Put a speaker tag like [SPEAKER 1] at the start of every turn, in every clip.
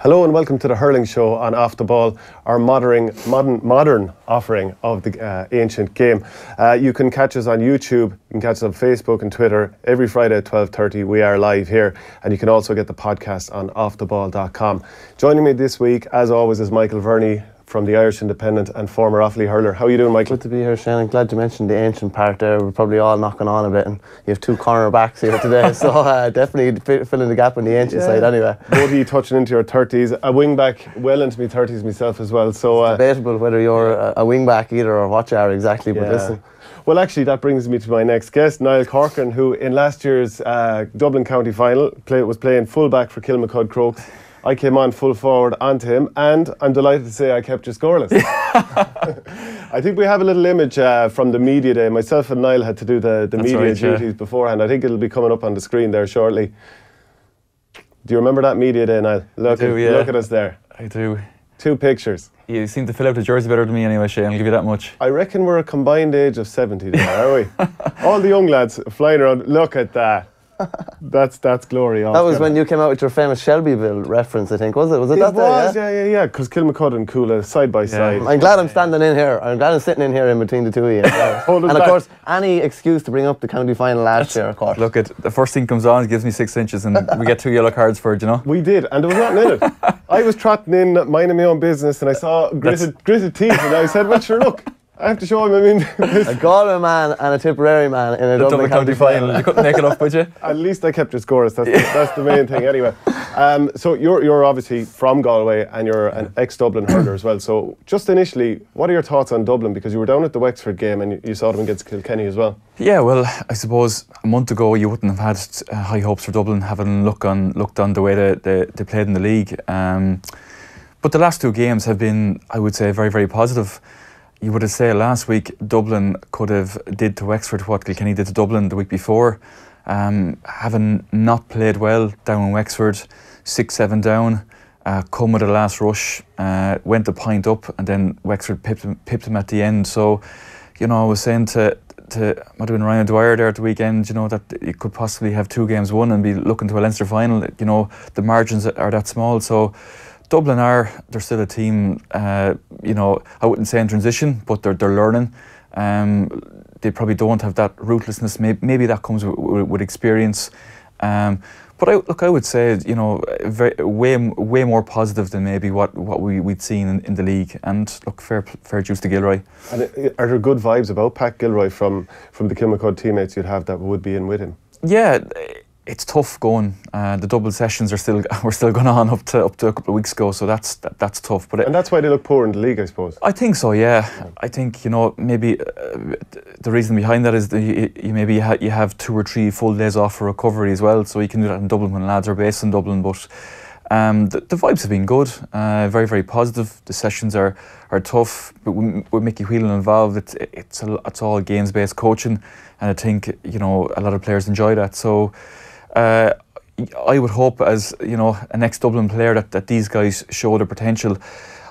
[SPEAKER 1] Hello and welcome to the Hurling Show on Off the Ball, our modern offering of the ancient game. You can catch us on YouTube, you can catch us on Facebook and Twitter. Every Friday at 12:30 we are live here, and you can also get the podcast on offtheball.com. Joining me this week, as always, is Michael Verney from the Irish Independent and former Offaly hurler. How are you doing, Michael?
[SPEAKER 2] Good to be here, Shane. I'm glad you mentioned the ancient part there. We're probably all knocking on a bit, and you have two cornerbacks here today, so definitely filling the gap on the ancient side anyway.
[SPEAKER 1] Both of you touching into your 30s, a wing back well into my 30s myself as well. So
[SPEAKER 2] it's debatable whether you're a wing back either or what you are exactly, but listen.
[SPEAKER 1] Well, actually, that brings me to my next guest, Niall Corcoran, who in last year's Dublin County Final was playing full back for Kilkenny Crokes. I came on full forward onto him, and I'm delighted to say I kept you scoreless. I think we have a little image from the media day. Myself and Niall had to do the media duties beforehand. I think it'll be coming up on the screen there shortly. Do you remember that media day, Niall? Look at us there.
[SPEAKER 3] I do.
[SPEAKER 1] 2 pictures.
[SPEAKER 3] You seem to fill out the jersey better than me anyway, Shane. I'll give you that much.
[SPEAKER 1] I reckon we're a combined age of 70 there, are we? All the young lads flying around. Look at that. That's glory.
[SPEAKER 2] That was when you came out with your famous Shelbyville reference, I think, was it? Was it that day?
[SPEAKER 1] Yeah. Because Kilkenny and Coola side by side.
[SPEAKER 2] I'm glad I'm standing in here. I'm glad I'm sitting in here in between the two of you. And of course, any excuse to bring up the county final last year, of course.
[SPEAKER 3] Look, the first thing comes on, gives me 6 inches, and we get 2 yellow cards for it, you know?
[SPEAKER 1] We did, and there was nothing in it. I was trotting in, minding my own business, and I saw gritted teeth, and I said, well, sure, look. I have to show him,
[SPEAKER 2] a Galway man and a Tipperary man in a Dublin County final.
[SPEAKER 3] You couldn't make it up, would you?
[SPEAKER 1] At least I kept your scores. That's the main thing anyway. So you're obviously from Galway and you're an ex-Dublin hurler as well. So just initially, what are your thoughts on Dublin? Because you were down at the Wexford game and you saw them against Kilkenny as well.
[SPEAKER 3] Yeah, well, I suppose a month ago you wouldn't have had high hopes for Dublin, having looked on the way they played in the league. But the last 2 games have been, I would say, very, very positive. You would have said last week Dublin could have did to Wexford what Kilkenny did to Dublin the week before. Having not played well down in Wexford, 6-7 down, come with a last rush, went a point up, and then Wexford pipped him at the end. So, I was saying to might have been Ryan Dwyer there at the weekend, that you could possibly have 2 games won and be looking to a Leinster final. The margins are that small. So Dublin they're still a team, I wouldn't say in transition, but they're learning. They probably don't have that ruthlessness. Maybe that comes with experience. But I would say, way more positive than maybe what we'd seen in the league. And look, fair dues to Gilroy. And
[SPEAKER 1] are there good vibes about Pat Gilroy from the Kilkenny teammates you'd have that would be in with him? Yeah.
[SPEAKER 3] It's tough going. The double sessions were still going on up to a couple of weeks ago, so that's tough.
[SPEAKER 1] And that's why they look poor in the league, I suppose.
[SPEAKER 3] I think so. Yeah. I think maybe the reason behind that is that you have 2 or 3 full days off for recovery as well, so you can do that in Dublin when lads are based in Dublin. But the vibes have been good, very, very positive. The sessions are tough, but with Mickey Whelan involved, it's all games based coaching, and I think a lot of players enjoy that. So. I would hope, as an ex-Dublin player, that these guys show their potential.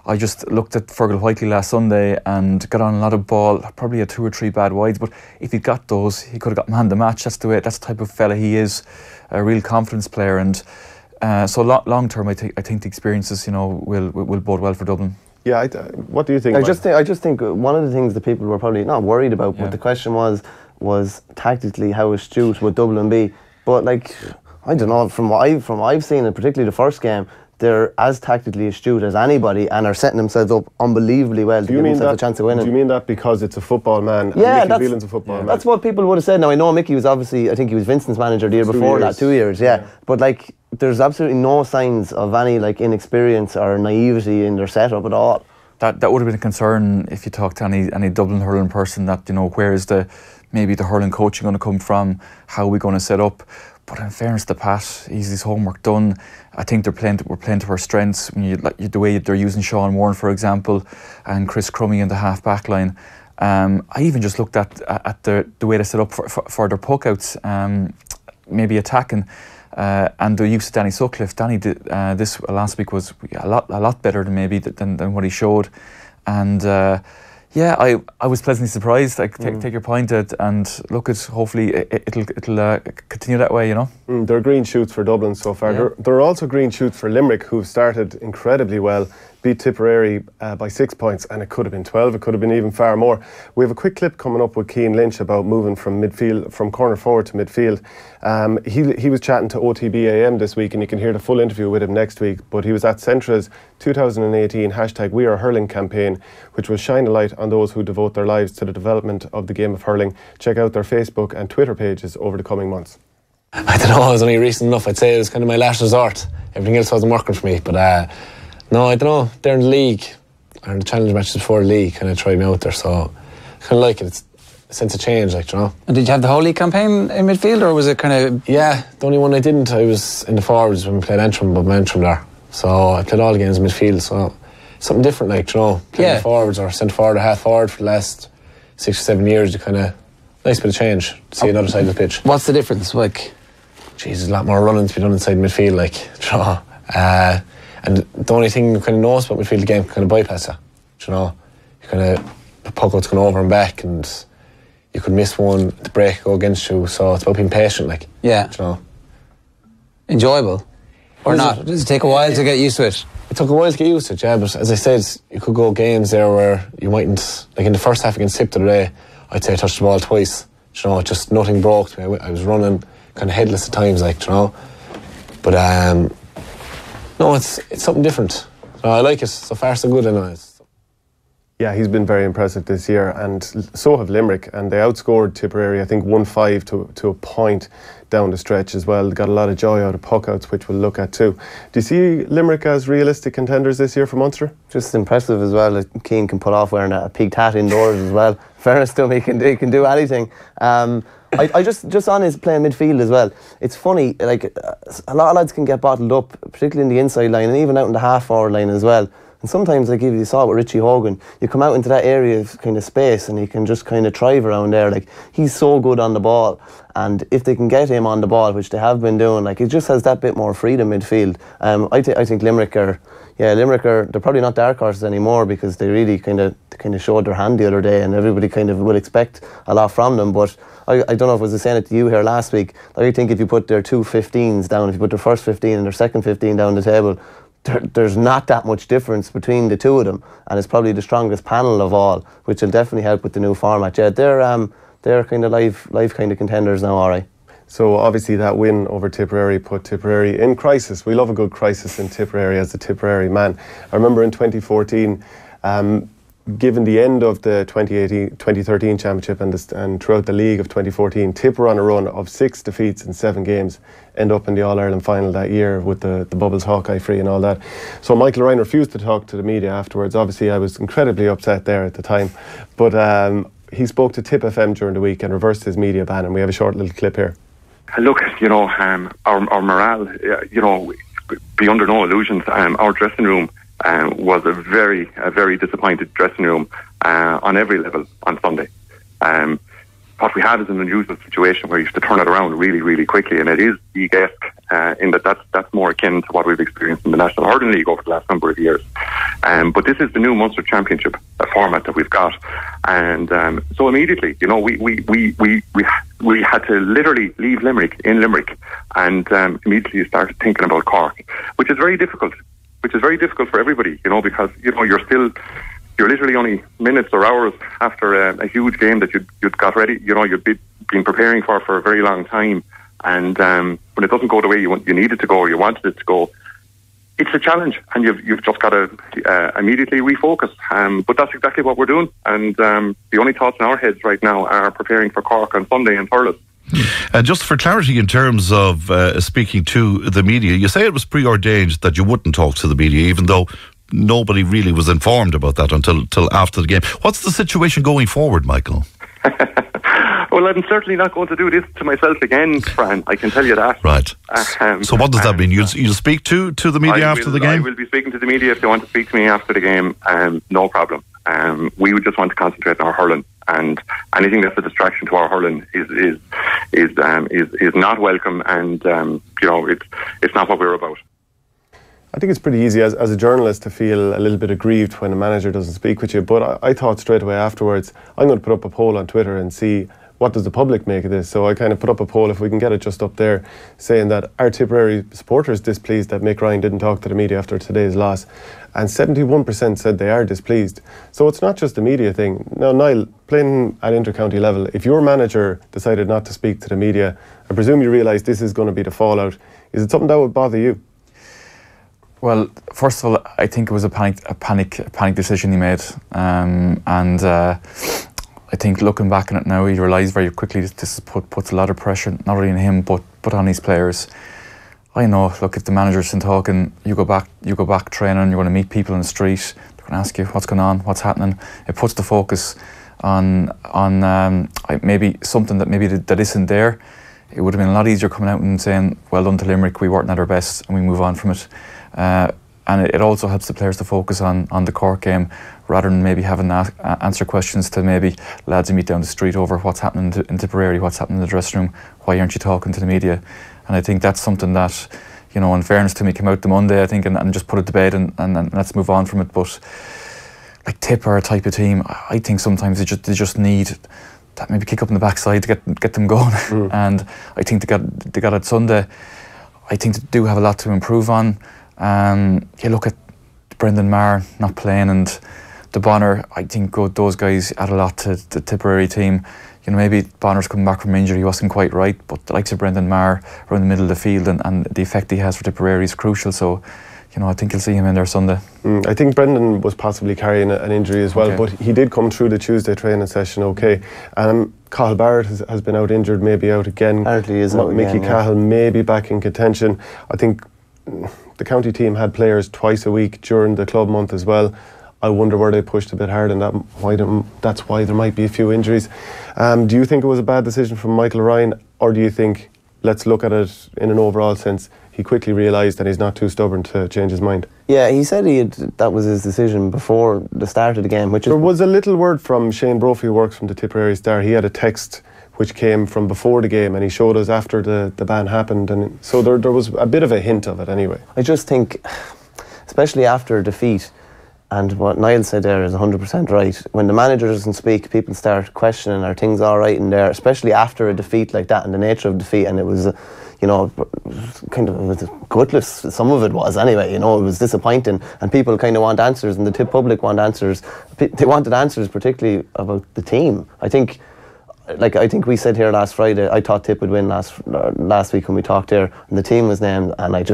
[SPEAKER 3] I just looked at Fergal Whiteley last Sunday and got on a lot of ball, probably had 2 or 3 bad wides, but if he got those, he could have got man of the match. That's the type of fella he is, a real confidence player. And so long term, I think the experiences will bode well for Dublin.
[SPEAKER 1] Yeah, what do you think?
[SPEAKER 2] I just think one of the things that people were probably not worried about, but the question was tactically how astute would Dublin be. But I don't know, from what I've seen, and particularly the first game, they're as tactically astute as anybody and are setting themselves up unbelievably well to give themselves a chance of winning.
[SPEAKER 1] Do you mean that because it's a football man?
[SPEAKER 2] Yeah,
[SPEAKER 1] and Mickey Whelan's a football man.
[SPEAKER 2] That's what people would have said. Now I know Mickey was obviously, I think he was Vincent's manager the year before that, 2 years, yeah. But there's absolutely no signs of any inexperience or naivety in their setup at all.
[SPEAKER 3] That would have been a concern if you talked to any Dublin hurling person, that where is maybe the hurling coaching going to come from? How are we going to set up? But in fairness to Pat, he's his homework done. I think we're playing to our strengths. When the way they're using Sean Warren, for example, and Chris Crummy in the half back line. I even just looked at the way they set up for their poke outs, maybe attacking, and the use of Danny Sutcliffe. Danny did this last week was a lot better than what he showed, and Yeah, I was pleasantly surprised. Take your point, Ed, and look, hopefully it'll continue that way, you know.
[SPEAKER 1] There are green shoots for Dublin so far. Yeah. There are also green shoots for Limerick, who've started incredibly well. Beat Tipperary by 6 points, and it could have been 12. It could have been even far more. We have a quick clip coming up with Cian Lynch about moving from midfield, from corner forward to midfield. He was chatting to OTBAM this week, and you can hear the full interview with him next week. But he was at Centra's 2018 #WeAreHurling campaign, which will shine a light on those who devote their lives to the development of the game of hurling. Check out their Facebook and Twitter pages over the coming months.
[SPEAKER 4] I don't know. It was only recent enough. I'd say it was kind of my last resort. Everything else wasn't working for me, but. No, I don't know. They're in the league, or in the challenge matches before the league, kind of tried me out there, so I kind of like it. It's a sense of change, like, you know.
[SPEAKER 5] And did you have the whole league campaign in midfield, or was it kind of...
[SPEAKER 4] Yeah, the only one I didn't, I was in the forwards when we played Antrim, but Antrim there. So I played all the games in midfield, so something different, like, you know, playing the forwards or centre forward or half forward for the last 6 or 7 years. You kind of, nice bit of change to see another side of the pitch.
[SPEAKER 5] What's the difference? Like,
[SPEAKER 4] jeez, there's a lot more running to be done inside midfield, like, you know. And the only thing you kind of notice about midfield, the game kind of bypass it. You know, you kind of, the puck out's going over and back, and you could miss one, the break go against you. So it's about being patient, like.
[SPEAKER 5] Yeah.
[SPEAKER 4] You know.
[SPEAKER 5] Enjoyable, or not? Does it take a while to get used to it?
[SPEAKER 4] It took a while to get used to it, yeah. But as I said, you could go games there where you mightn't, like in the first half against Tipp the other day, I'd say I touched the ball twice. You know, just nothing broke to me. I was running kind of headless at times, like, you know. But no, it's something different. No, I like it. So far, so good, anyways.
[SPEAKER 1] Yeah, he's been very impressive this year, and so have Limerick. And they outscored Tipperary, I think, 1-5 to a point down the stretch as well. They got a lot of joy out of puckouts, which we'll look at too. Do you see Limerick as realistic contenders this year for Munster?
[SPEAKER 2] Just impressive as well. Cian can pull off wearing a peaked hat indoors as well. Fairness to him, he can do anything. I just on his playing midfield as well. It's funny, like a lot of lads can get bottled up, particularly in the inside line and even out in the half forward line as well. And sometimes, like if you saw it with Richie Hogan, you come out into that area of kind of space and he can just kind of thrive around there. Like he's so good on the ball, and if they can get him on the ball, which they have been doing, like it just has that bit more freedom midfield. I think Limerick are they're probably not dark horses anymore because they really kind of showed their hand the other day, and everybody kind of will expect a lot from them. But I don't know if I was saying it to you here last week. I think if you put their two 15s down, if you put their first 15 and their second 15 down the table, there's not that much difference between the two of them, and it's probably the strongest panel of all, which will definitely help with the new format. Yeah, they're kind of live kind of contenders now, alright.
[SPEAKER 1] So obviously that win over Tipperary put Tipperary in crisis. We love a good crisis in Tipperary as a Tipperary man. I remember in 2014, given the end of the 2013 championship and throughout the league of 2014, Tipp were on a run of 6 defeats in 7 games, end up in the All-Ireland final that year with the Bubbles Hawkeye free and all that. So Michael Ryan refused to talk to the media afterwards. Obviously I was incredibly upset there at the time, but he spoke to Tipp FM during the week and reversed his media ban, and we have a short little clip here.
[SPEAKER 6] Look, you know, our morale, you know, be under no illusions. Our dressing room was a very disappointed dressing room on every level on Sunday. What we had is an unusual situation where you have to turn it around really quickly, and it is league-esque in that's more akin to what we've experienced in the National Hurling League over the last number of years. But this is the new Munster Championship format that we've got, and so immediately, you know, we had to literally leave Limerick and immediately started thinking about Cork, which is very difficult. Which is very difficult for everybody, you know, because you know you're literally only minutes or hours after a huge game that you'd got ready. You know, you've been preparing for a very long time, and when it doesn't go the way you need it to go or you wanted it to go, it's a challenge, and you've just got to immediately refocus. But that's exactly what we're doing, and the only thoughts in our heads right now are preparing for Cork on Sunday and hurling.
[SPEAKER 7] Just for clarity, in terms of speaking to the media, you say it was preordained that you wouldn't talk to the media, even though nobody really was informed about that until after the game. What's the situation going forward, Michael?
[SPEAKER 6] Well, I'm certainly not going to do this to myself again, Fran. I can tell you that.
[SPEAKER 7] Right. So what does that mean? You'll speak to the media after the game?
[SPEAKER 6] I will be speaking to the media if they want to speak to me after the game. No problem. We would just want to concentrate on our hurling, and anything that's a distraction to our hurling is not welcome, and you know, it's not what we're about.
[SPEAKER 1] I think it's pretty easy as a journalist to feel a little bit aggrieved when a manager doesn't speak with you, but I thought straight away afterwards, I'm going to put up a poll on Twitter and see what does the public make of this. So I kind of put up a poll, if we can get it just up there, saying that are Tipperary supporters displeased that Mick Ryan didn't talk to the media after today's loss? And 71% said they are displeased. So it's not just a media thing. Now, Niall, playing at inter-county level, if your manager decided not to speak to the media, I presume you realise this is going to be the fallout. Is it something that would bother you?
[SPEAKER 3] Well, first of all, I think it was a panic decision he made, and I think looking back on it now, he realised very quickly that this puts a lot of pressure not only on him but on his players. I know. Look, if the manager isn't talking, you go back training. You're going to meet people in the street. They're going to ask you what's going on, what's happening. It puts the focus on maybe something that isn't there. It would have been a lot easier coming out and saying, "Well done to Limerick. We weren't at our best, and we move on from it." And it also helps the players to focus on the Cork game rather than maybe having to answer questions to maybe lads you meet down the street over what's happening in Tipperary, what's happening in the dressing room, why aren't you talking to the media? And I think that's something that, you know, in fairness to me, came out the Monday, I think, and just put it to bed and let's move on from it. But like Tipp are a type of team, I think sometimes they just need that maybe kick up in the backside to get them going. And I think they got it Sunday. I think they do have a lot to improve on. You look at Brendan Maher not playing and the Bonner, I think those guys add a lot to the Tipperary team. You know, maybe Bonner's coming back from injury, he wasn't quite right, but the likes of Brendan Maher around the middle of the field and the effect he has for Tipperary is crucial. So, you know, I think you'll see him in there Sunday.
[SPEAKER 1] I think Brendan was possibly carrying an injury as well, but he did come through the Tuesday training session okay. Cathal Barrett has been out injured, maybe out again.
[SPEAKER 2] Apparently he is out
[SPEAKER 1] Mickey
[SPEAKER 2] again,
[SPEAKER 1] Cahill maybe back in contention. I think the county team had players twice a week during the club month as well. I wonder where they pushed a bit hard, and that's why there might be a few injuries. Do you think it was a bad decision from Michael Ryan, or do you think, let's look at it in an overall sense, he quickly realised that he's not too stubborn to change his mind?
[SPEAKER 2] Yeah, he said that was his decision before the start of the game.
[SPEAKER 1] There was a little word from Shane Brophy, who works from the Tipperary Star. He had a text which came from before the game, and he showed us after the ban happened, and so there was a bit of a hint of it anyway.
[SPEAKER 2] I just think, especially after a defeat, and what Niall said there is 100% right. When the manager doesn't speak, people start questioning, are things all right in there, especially after a defeat like that and the nature of defeat. And it was, you know, kind of gutless. Some of it was anyway, you know, it was disappointing, and people kind of want answers, and the Tipp public want answers. They wanted answers particularly about the team. I think we said here last Friday, I thought Tipp would win last week when we talked there, and the team was named, and I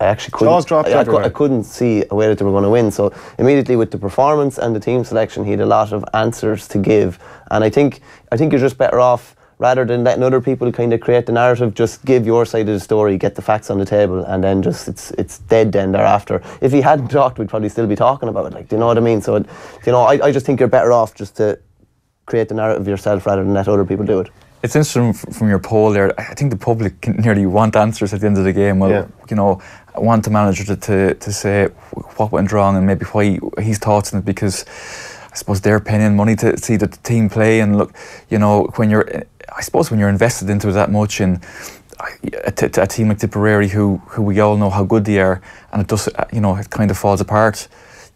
[SPEAKER 2] actually I couldn't see a way that they were going to win. So immediately with the performance and the team selection, he had a lot of answers to give. And I think you're just better off, rather than letting other people kind of create the narrative, just give your side of the story, get the facts on the table, and then just it's dead then thereafter. If he hadn't talked, we'd probably still be talking about it. Like, do you know what I mean? So, you know, I just think you're better off just to create the narrative yourself rather than let other people do it.
[SPEAKER 3] It's interesting from your poll there. I think the public can nearly want answers at the end of the game. Well, you know, want the manager to say what went wrong and maybe why his thoughts on it, because I suppose they're paying in money to see the team play. And look, you know, when you're invested into it that much, in a team like Tipperary, who we all know how good they are, and it does, you know, it kind of falls apart.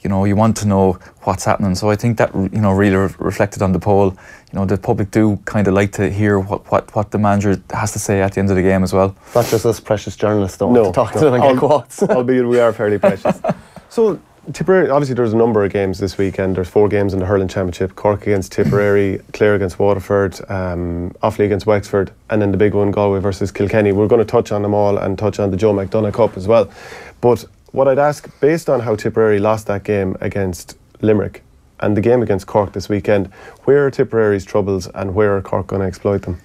[SPEAKER 3] You know, you want to know what's happening. So I think that, you know, really reflected on the poll. You know, the public do kind of like to hear what the manager has to say at the end of the game as well.
[SPEAKER 2] Not just us precious journalists don't want to talk to them and get quotes.
[SPEAKER 1] Albeit we are fairly precious. So Tipperary, obviously there's a number of games this weekend. There's 4 games in the Hurling Championship. Cork against Tipperary, Clare against Waterford, Offaly against Wexford, and then the big one, Galway versus Kilkenny. We're going to touch on them all and touch on the Joe McDonagh Cup as well. But what I'd ask, based on how Tipperary lost that game against Limerick and the game against Cork this weekend, where are Tipperary's troubles and where are Cork going to exploit them?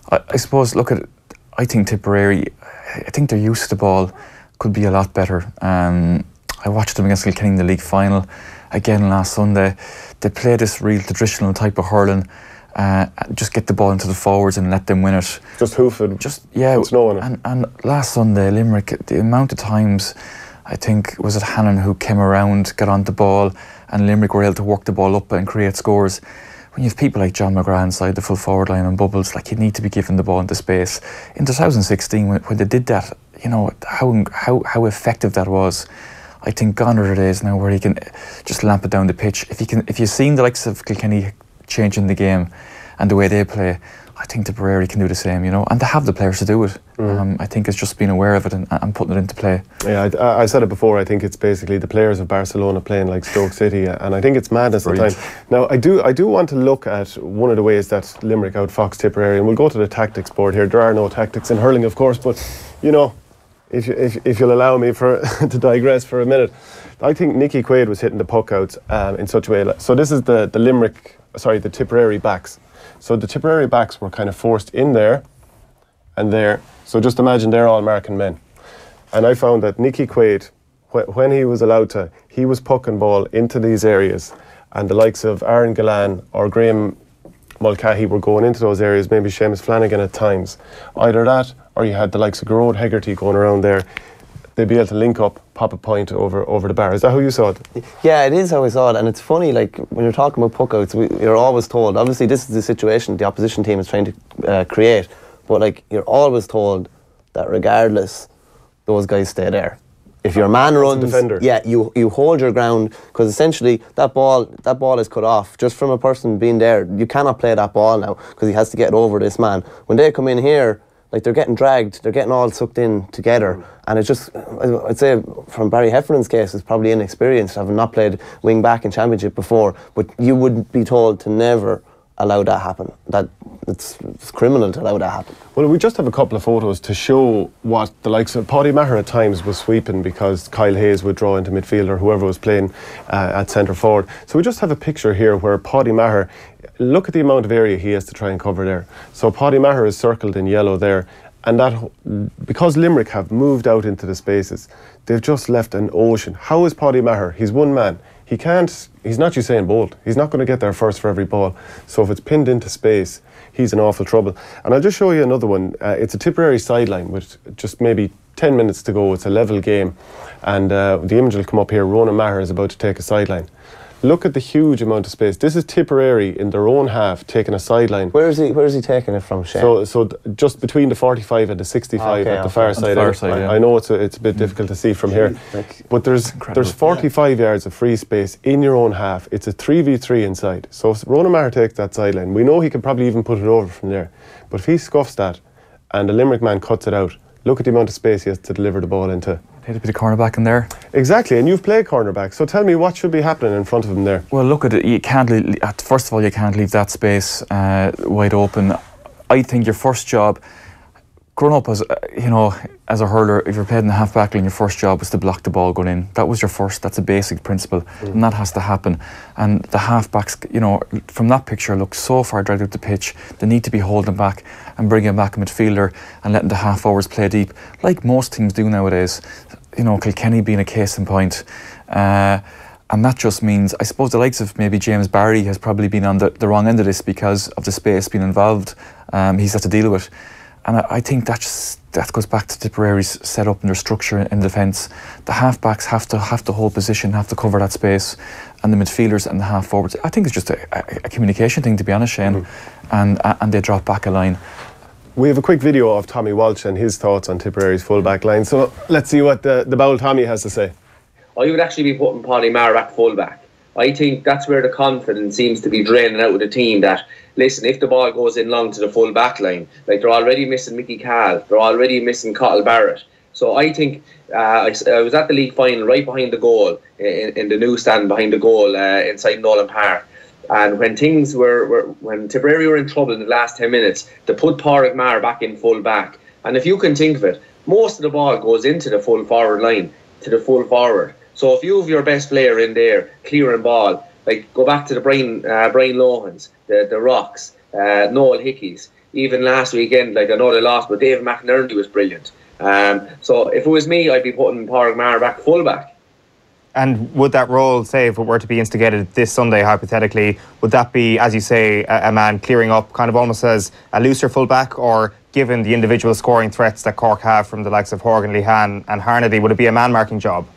[SPEAKER 3] I suppose, look at it, I think Tipperary, I think their use of the ball could be a lot better. I watched them against Kilkenny in the league final again last Sunday. They play this real traditional type of hurling. Just get the ball into the forwards and let them win it.
[SPEAKER 1] Just hoof it.
[SPEAKER 3] Just, yeah.
[SPEAKER 1] With snow on it.
[SPEAKER 3] And last Sunday, Limerick, the amount of times, I think, was it Hannon who came around, got on the ball, and Limerick were able to work the ball up and create scores. When you have people like John McGrath inside the full forward line and Bubbles, like, you need to be given the ball into space. In 2016, when they did that, you know, how effective that was. I think gone are the days now where he can just lamp it down the pitch. If you've seen the likes of Kilkenny changing the game and the way they play, I think Tipperary can do the same, you know, and they have the players to do it. I think it's just being aware of it and putting it into play. Yeah,
[SPEAKER 1] I said it before. I think it's basically the players of Barcelona playing like Stoke City, and I think it's madness at the time. Now, I do want to look at one of the ways that Limerick outfoxed Tipperary, and we'll go to the tactics board here. There are no tactics in hurling, of course, but you know, if you'll allow me to digress for a minute, I think Nicky Quaid was hitting the puck out in such a way. So this is the Tipperary backs. So the Tipperary backs were kind of forced in there and there. So just imagine they're all marking men. And I found that Nicky Quaid, when he was allowed to, he was pucking ball into these areas, and the likes of Aaron Gillan or Graham Mulcahy were going into those areas, maybe Seamus Flanagan at times. Either that, or you had the likes of Garrod Hegarty going around there. They'd be able to link up, pop a point over the bar. Is that how you saw it?
[SPEAKER 2] Yeah, it is how I saw it. And it's funny, like, when you're talking about puckouts, you're always told, obviously this is the situation the opposition team is trying to create, but like, you're always told that regardless, those guys stay there. If your man runs, yeah, you hold your ground, because essentially that ball is cut off just from a person being there. You cannot play that ball now because he has to get over this man. When they come in here, like, they're getting dragged, they're getting all sucked in together, and it's just, I'd say from Barry Heffernan's case, it's probably inexperienced, having not played wing back in Championship before, but you would be told to never allow that happen. That it's criminal to allow that happen.
[SPEAKER 1] Well, we just have a couple of photos to show what the likes of Paddy Maher at times was sweeping because Kyle Hayes would draw into midfield, or whoever was playing at centre forward. So we just have a picture here where Paddy Maher, look at the amount of area he has to try and cover there. So Paddy Maher is circled in yellow there, and that, because Limerick have moved out into the spaces, they've just left an ocean. How is Paddy Maher? He's one man. He's not Usain Bolt. He's not going to get there first for every ball. So if it's pinned into space, he's in awful trouble. And I'll just show you another one. It's a Tipperary sideline with just maybe 10 minutes to go. It's a level game. And the image will come up here. Ronan Maher is about to take a sideline. Look at the huge amount of space. This is Tipperary in their own half taking a sideline.
[SPEAKER 2] Where is he taking it from, Shane?
[SPEAKER 1] So just between the 45 and the 65 at the far side.
[SPEAKER 3] Yeah.
[SPEAKER 1] I know it's a bit difficult to see from here, but there's 45 yards of free space in your own half. It's a 3v3 inside. So if Ronan Maher takes that sideline, we know he can probably even put it over from there. But if he scuffs that and the Limerick man cuts it out, look at the amount of space he has to deliver the ball into.
[SPEAKER 3] Had a bit of cornerback in there.
[SPEAKER 1] Exactly, and you've played cornerback, so tell me what should be happening in front of him there.
[SPEAKER 3] Well, look at it. You can't first of all, you can't leave that space wide open. I think your first job, growing up as as a hurler, if you're played in the half-back line, your first job was to block the ball going in. That was your first. That's a basic principle, and that has to happen. And the half-backs, from that picture, look so far dragged out the pitch. They need to be holding back and bringing back a midfielder and letting the half-forwards play deep, like most teams do nowadays. Kilkenny being a case in point. And that just means, I suppose, the likes of maybe James Barry has probably been on the wrong end of this because of the space being involved. He's had to deal with. And I think that goes back to Tipperary's setup and their structure in defence. The half-backs have to hold position, have to cover that space, and the midfielders and the half-forwards. I think it's just a communication thing, to be honest, Shane, and they drop back a line.
[SPEAKER 1] We have a quick video of Tommy Walsh and his thoughts on Tipperary's full-back line, so let's see what the bold Tommy has to say.
[SPEAKER 8] I would actually be putting Paddy Maher back full-back. I think that's where the confidence seems to be draining out of the team, that, listen, if the ball goes in long to the full back line, like, they're already missing Mickey Cahill, they're already missing Cottle Barrett. So I think I was at the league final right behind the goal, in the new stand behind the goal inside Nolan Park. And when things when Tipperary were in trouble in the last 10 minutes, they put Pádraig Maher back in full back. And if you can think of it, most of the ball goes into the full forward line, to the full forward. So if you have your best player in there clearing ball, like, go back to the Brian Lohans, the Rocks, Noel Hickeys, even last weekend, like, I know they lost, but Dave McInerney was brilliant. So if it was me, I'd be putting Pádraig Maher back full back.
[SPEAKER 9] And would that role, say, if it were to be instigated this Sunday, hypothetically, would that be, as you say, a man clearing up kind of almost as a looser full-back, or given the individual scoring threats that Cork have from the likes of Horgan, Lehan and Harnedy, would it be a man-marking job?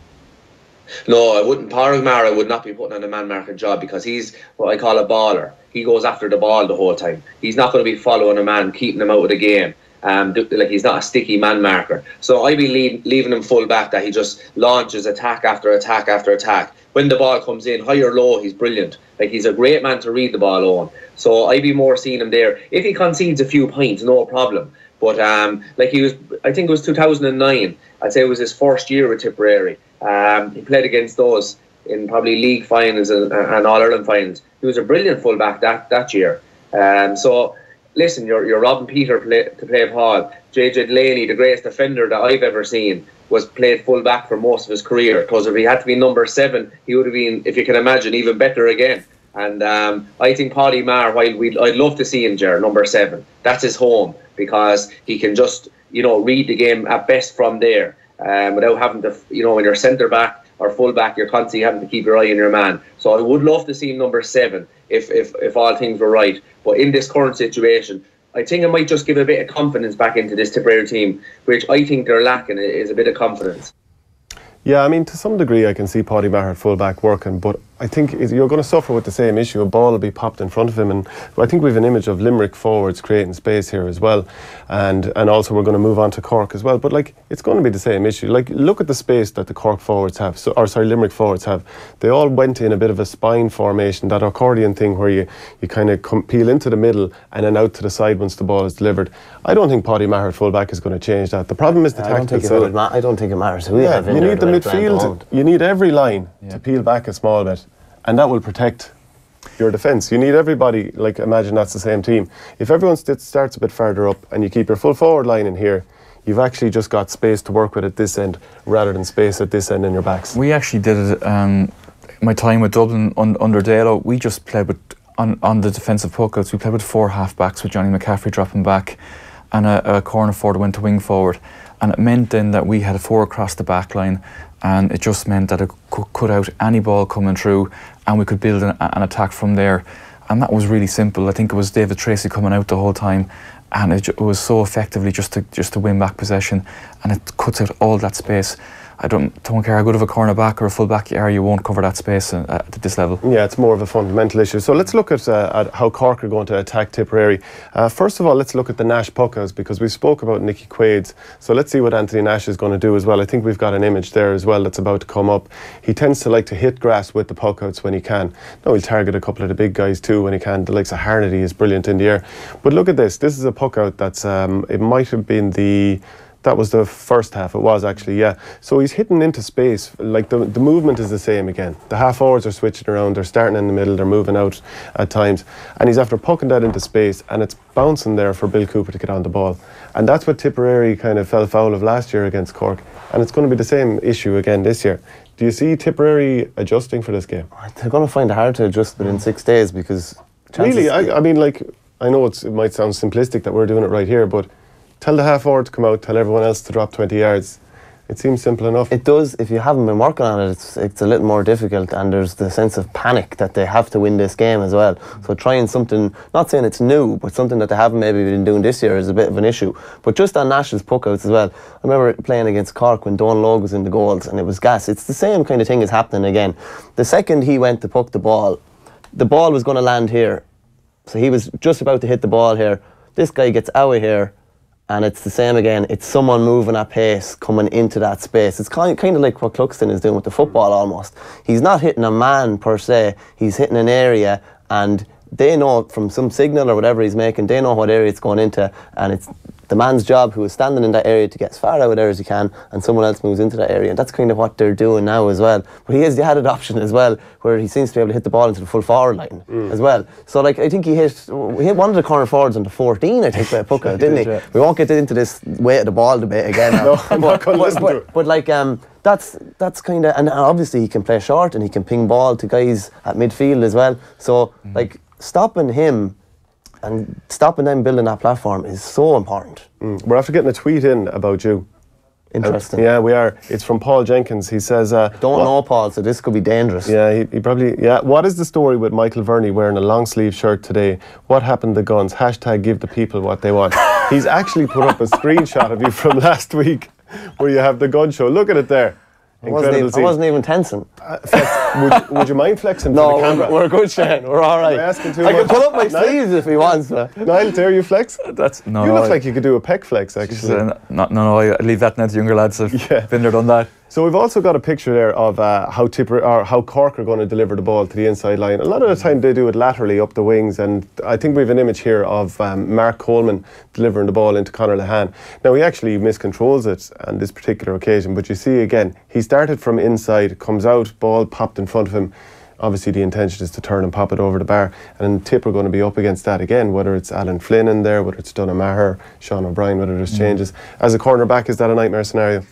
[SPEAKER 8] No, I wouldn't. Pádraig Maher, I would not be putting on a man-marking job, because he's what I call a baller. He goes after the ball the whole time. He's not going to be following a man, keeping him out of the game. Like, he's not a sticky man marker. So I'd be leaving him full back, that he just launches attack after attack after attack. When the ball comes in, high or low, he's brilliant. Like, he's a great man to read the ball on. So I'd be more seeing him there. If he concedes a few points, no problem. But like, I think it was 2009. I'd say it was his first year with Tipperary. He played against those in probably league finals and All-Ireland finals. He was a brilliant fullback that year. So listen, you're robbing Peter to play Paul. JJ Delaney, the greatest defender that I've ever seen, was played full back for most of his career, because if he had to be number 7, he would have been, if you can imagine, even better again. And I think Paddy Maher, while I'd love to see him there, number 7, that's his home, because he can just, read the game at best from there, without having to, when you're centre back or full back, you're constantly having to keep your eye on your man. So I would love to see him number 7 if all things were right. But in this current situation, I think it might just give a bit of confidence back into this Tipperary team, which I think they're lacking, is a bit of confidence.
[SPEAKER 1] Yeah, I mean, to some degree I can see Paddy Maher at full back working, but I think you're going to suffer with the same issue. A ball will be popped in front of him, and I think we have an image of Limerick forwards creating space here as well, and also we're going to move on to Cork as well. But like, it's going to be the same issue. Like, look at the space that the Cork forwards have, Limerick forwards have. They all went in a bit of a spine formation, that accordion thing where you kind of peel into the middle and then out to the side once the ball is delivered. I don't think Paddy Maher at full back is going to change that. The problem is the tactical side.
[SPEAKER 2] I don't think it matters who you have in
[SPEAKER 1] you
[SPEAKER 2] there.
[SPEAKER 1] need the midfield. You need every line to peel back a small bit, and that will protect your defence. You need everybody. Like, imagine that's the same team. If everyone starts a bit further up and you keep your full forward line in here, you've actually just got space to work with at this end rather than space at this end in your backs.
[SPEAKER 3] We actually did it. My time with Dublin under Dalo, we just played with on the defensive puckouts. We played with 4 half backs with Johnny McCaffrey dropping back, and a corner forward went to wing forward. And it meant then that we had a 4 across the back line, and it just meant that it could cut out any ball coming through, and we could build an attack from there. And that was really simple. I think it was David Tracy coming out the whole time, and it was so effectively just to win back possession, and it cuts out all that space. I don't care how good of a cornerback or a full back you are, you won't cover that space at this level.
[SPEAKER 1] Yeah, it's more of a fundamental issue. So let's look at how Cork are going to attack Tipperary. First of all, let's look at the Nash puckouts, because we spoke about Nicky Quaid's. So let's see what Anthony Nash is going to do as well. I think we've got an image there as well that's about to come up. He tends to like to hit grass with the puckouts when he can. No, he'll target a couple of the big guys too when he can. The likes of Harnedy is brilliant in the air. But look at this. This is a puckout that's, it might have been that was the first half. It was actually, yeah. So he's hitting into space. Like, the movement is the same again. The half forwards are switching around. They're starting in the middle. They're moving out at times. And he's after pucking that into space, and it's bouncing there for Bill Cooper to get on the ball. And that's what Tipperary kind of fell foul of last year against Cork. And it's going to be the same issue again this year. Do you see Tipperary adjusting for this game?
[SPEAKER 2] They're going to find it hard to adjust within 6 days, because...
[SPEAKER 1] Really? I mean, like, I know it might sound simplistic that we're doing it right here, but tell the half forward to come out, tell everyone else to drop 20 yards. It seems simple enough.
[SPEAKER 2] It does. If you haven't been working on it, it's a little more difficult, and there's the sense of panic that they have to win this game as well. So trying something, not saying it's new, but something that they haven't maybe been doing this year is a bit of an issue. But just on Nash's puckouts as well, I remember playing against Cork when Donal Logue was in the goals, and it was gas. It's the same kind of thing is happening again. The second he went to puck the ball was going to land here. So he was just about to hit the ball here. This guy gets out of here, and it's the same again. It's someone moving at pace coming into that space. It's kind of like what Cluxton is doing with the football almost. He's not hitting a man per se, he's hitting an area, and they know from some signal or whatever he's making, they know what area it's going into, and it's the man's job who is standing in that area to get as far out of there as he can, and someone else moves into that area. And that's kind of what they're doing now as well. But he has the added option as well, where he seems to be able to hit the ball into the full forward line as well. So like, I think he hit one of the corner forwards on the 14, I think, by a puckout, didn't he? We won't get into this weight of the ball debate again now.
[SPEAKER 1] No, I'm not going to listen to it.
[SPEAKER 2] But like, that's kind of, and obviously he can play short and he can ping ball to guys at midfield as well. So like, stopping him and stopping them building that platform is so important.
[SPEAKER 1] We're after getting a tweet in about you.
[SPEAKER 2] Interesting.
[SPEAKER 1] Yeah, we are. It's from Paul Jenkins. He says...
[SPEAKER 2] Don't know, Paul, so this could be dangerous.
[SPEAKER 1] Yeah, he probably... Yeah. What is the story with Michael Verney wearing a long sleeve shirt today? What happened to guns? # give the people what they want. He's actually put up a screenshot of you from last week where you have the gun show. Look at it there.
[SPEAKER 2] I wasn't even tensing.
[SPEAKER 1] Would you mind flexing for the camera?
[SPEAKER 2] We're good, Shane. We're all right.
[SPEAKER 1] Am I asking too
[SPEAKER 2] I
[SPEAKER 1] much?
[SPEAKER 2] can pull up my sleeves if he wants.
[SPEAKER 1] Niall, dare you flex? You look like you could do a pec flex, actually.
[SPEAKER 3] No, I leave that now to younger lads. I've been there, done that.
[SPEAKER 1] So we've also got a picture there of how Cork are going to deliver the ball to the inside line. A lot of the time they do it laterally up the wings, and I think we have an image here of Mark Coleman delivering the ball into Conor Lehane. Now he actually miscontrols it on this particular occasion, but you see again, he started from inside, comes out, ball popped in front of him. Obviously the intention is to turn and pop it over the bar, and Tipp are going to be up against that again, whether it's Alan Flynn in there, whether it's Donagh Maher, Sean O'Brien, whether there's changes. As a cornerback, is that a nightmare scenario?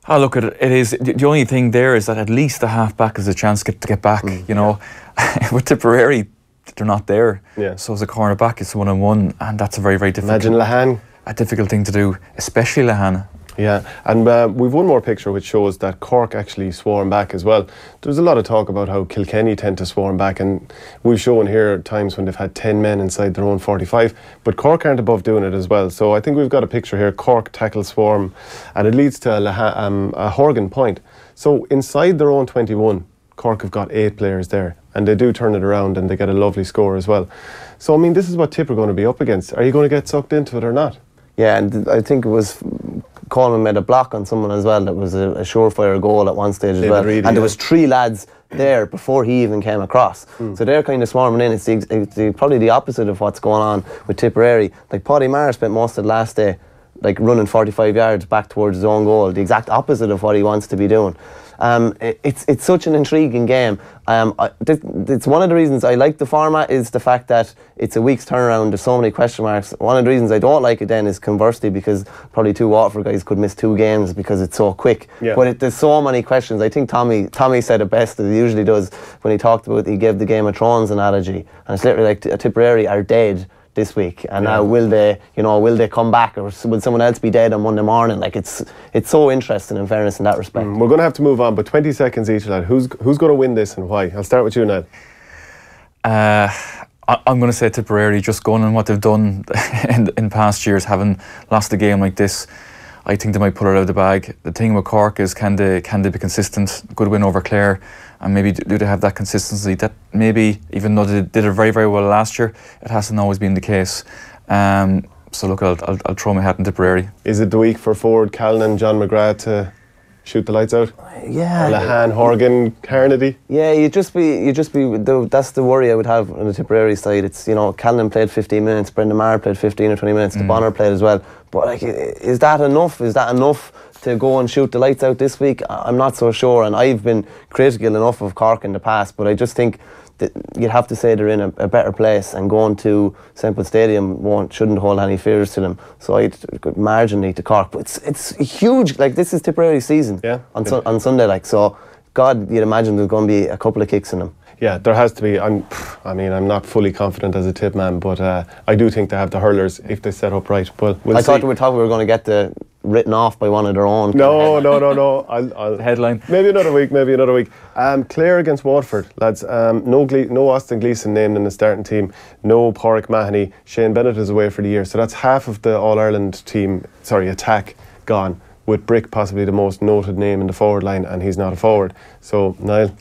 [SPEAKER 3] Oh, look, it is. The only thing there is that at least the half-back has a chance to get back, you know. With Tipperary, they're not there.
[SPEAKER 1] Yeah.
[SPEAKER 3] So as a cornerback, it's 1-on-1, and that's a very, very difficult...
[SPEAKER 1] Imagine Lehane.
[SPEAKER 3] A difficult thing to do, especially Lehane.
[SPEAKER 1] Yeah, and we've one more picture which shows that Cork actually swarm back as well. There's a lot of talk about how Kilkenny tend to swarm back, and we've shown here times when they've had 10 men inside their own 45, but Cork aren't above doing it as well. So I think we've got a picture here, Cork tackle swarm, and it leads to a Horgan point. So inside their own 21, Cork have got 8 players there, and they do turn it around and they get a lovely score as well. So I mean, this is what Tipp are going to be up against. Are you going to get sucked into it or not?
[SPEAKER 2] Yeah, and I think it was Coleman made a block on someone as well that was a surefire goal at one stage as well.
[SPEAKER 1] Reedy,
[SPEAKER 2] and there was 3 lads there before he even came across. So they're kind of swarming in. It's probably the opposite of what's going on with Tipperary. Like Paddy Maher spent most of the last day like running 45 yards back towards his own goal, the exact opposite of what he wants to be doing. It's such an intriguing game. It's one of the reasons I like the format is the fact that it's a week's turnaround. There's so many question marks. One of the reasons I don't like it then is conversely because probably 2 Waterford guys could miss 2 games because it's so quick.
[SPEAKER 1] Yeah.
[SPEAKER 2] But there's so many questions. I think Tommy said it best as he usually does when he talked about, he gave the Game of Thrones analogy, and it's literally like Tipperary are dead this week, and now will they come back, or will someone else be dead on Monday morning? Like it's so interesting in fairness in that respect.
[SPEAKER 1] We're going to have to move on, but 20 seconds each, lad. Who's going to win this and why? I'll start with you, Niall.
[SPEAKER 3] I'm going to say Tipperary, just going on what they've done in past years, having lost a game like this. I think they might pull it out of the bag. The thing with Cork is can they be consistent? Good win over Clare, and maybe do they have that consistency that maybe even though they did it very, very well last year, it hasn't always been the case. So look, I'll throw my hat in Tipperary. Is it the week for forward Callan, John McGrath to shoot the lights out?
[SPEAKER 2] Yeah.
[SPEAKER 1] Lehane, Horgan, Carnedy.
[SPEAKER 2] Yeah, you'd just be. That's the worry I would have on the Tipperary side. It's, you know, Callan played 15 minutes, Brendan Maher played 15 or 20 minutes, the Bonner played as well. But like, is that enough? Is that enough to go and shoot the lights out this week? I'm not so sure, and I've been critical enough of Cork in the past, but I just think that you'd have to say they're in a better place, and going to Semple Stadium shouldn't hold any fears to them. So I'd go marginally to Cork, but it's huge. Like, this is Tipperary's season on Sunday. Like, so God, you'd imagine there's going to be a couple of kicks in them.
[SPEAKER 1] Yeah, there has to be. I'm not fully confident as a Tipp man, but I do think they have the hurlers if they set up right. But we'll see.
[SPEAKER 2] I thought we were going to get the written off by one of their own.
[SPEAKER 1] No. I'll
[SPEAKER 3] headline.
[SPEAKER 1] Maybe another week. Clare against Waterford, lads. No Austin Gleeson named in the starting team. No Pádraig Mahoney. Shane Bennett is away for the year, so that's half of the All-Ireland team. Attack gone. With Brick possibly the most noted name in the forward line, and he's not a forward. So Niall,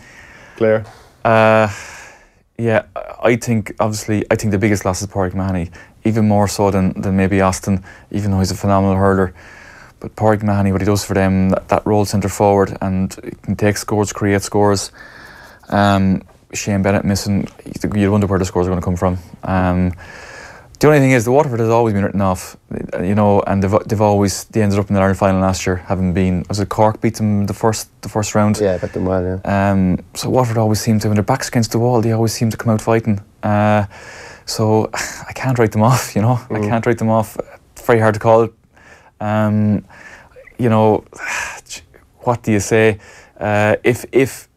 [SPEAKER 1] Clare.
[SPEAKER 3] Yeah, I think the biggest loss is Pádraig Mahoney, even more so than maybe Austin, even though he's a phenomenal hurler. But Pádraig Mahoney, what he does for them, that role centre forward, and he can take scores, create scores. Shane Bennett missing, you'd wonder where the scores are going to come from. The only thing is, the Waterford has always been written off, you know, and they ended up in the Ireland final last year, having been, was it Cork beat them the first round?
[SPEAKER 2] Yeah, beat them well, yeah.
[SPEAKER 3] So Waterford always seem to, when their backs against the wall, they always seem to come out fighting. So I can't write them off, you know. I can't write them off. It's very hard to call. You know, what do you say? If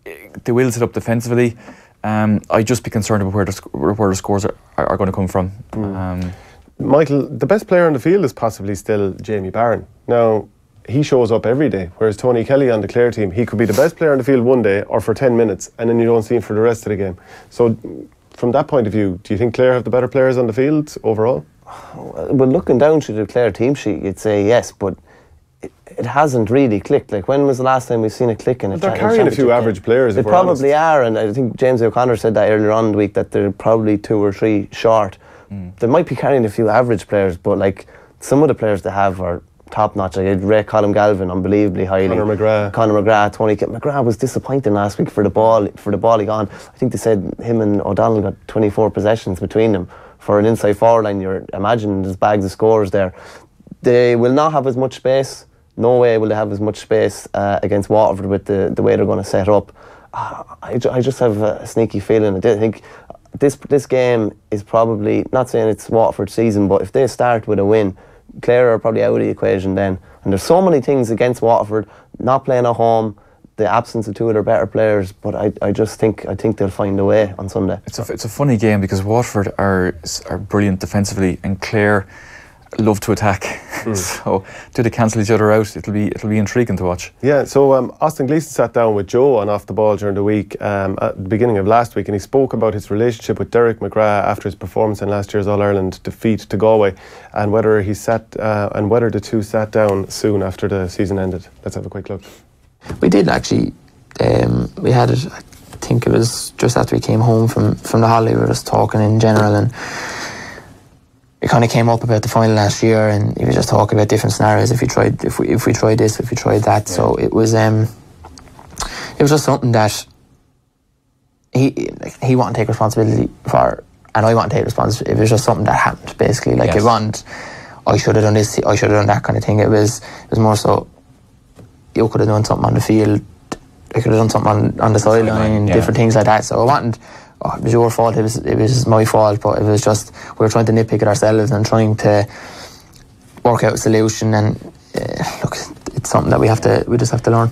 [SPEAKER 3] they will set up defensively, I'd just be concerned about where the scores are going to come from.
[SPEAKER 1] Michael, the best player on the field is possibly still Jamie Barron. Now, he shows up every day, whereas Tony Kelly on the Clare team, he could be the best player on the field one day or for 10 minutes, and then you don't see him for the rest of the game. So, from that point of view, do you think Clare have the better players on the field overall?
[SPEAKER 2] Well, looking down through the Clare team sheet, you'd say yes, but it hasn't really clicked. Like, when was the last time we've seen it click in a
[SPEAKER 1] They're carrying a few average players.
[SPEAKER 2] They probably are, and I think James O'Connor said that earlier on in the week, that they're probably 2 or 3 short. They might be carrying a few average players, but like some of the players they have are top notch. Like, I'd rate Colin Galvin unbelievably highly. Conor McGrath, Tony McGrath was disappointing last week for the ball he got. I think they said him and O'Donnell got 24 possessions between them. For an inside forward line, you're imagining there's bags of scores there. They will not have as much space. No way will they have as much space against Waterford with the way they're going to set up. I just have a sneaky feeling. I think this game is probably, not saying it's Waterford's season, but if they start with a win, Clare are probably out of the equation then. And there's so many things against Waterford, not playing at home, the absence of 2 of their better players, but I think they'll find a way on Sunday.
[SPEAKER 3] It's a funny game because Waterford are brilliant defensively and Clare love to attack. So do they cancel each other out? It'll be intriguing to watch.
[SPEAKER 1] Yeah, so Austin Gleeson sat down with Joe on Off the Ball during the week at the beginning of last week, and he spoke about his relationship with Derek McGrath after his performance in last year's All-Ireland defeat to Galway, and whether the two sat down soon after the season ended. Let's have a quick look.
[SPEAKER 10] We did actually. We had it, I think it was just after we came home from the holiday. We were just talking in general, and it kind of came up about the final last year, and he was just talking about different scenarios. If we tried this, if we tried that. Yeah. So it was just something that he wanted to take responsibility for, and I want to take responsibility. It was just something that happened, basically. Like, yes. It wasn't, I should have done this, I should have done that kind of thing. It was more so, you could have done something on the field, I could have done something on the sideline, different things like that. So I wanted, it was your fault, it was my fault, but it was just, we were trying to nitpick it ourselves and trying to work out a solution. And look, it's something that we just have to learn.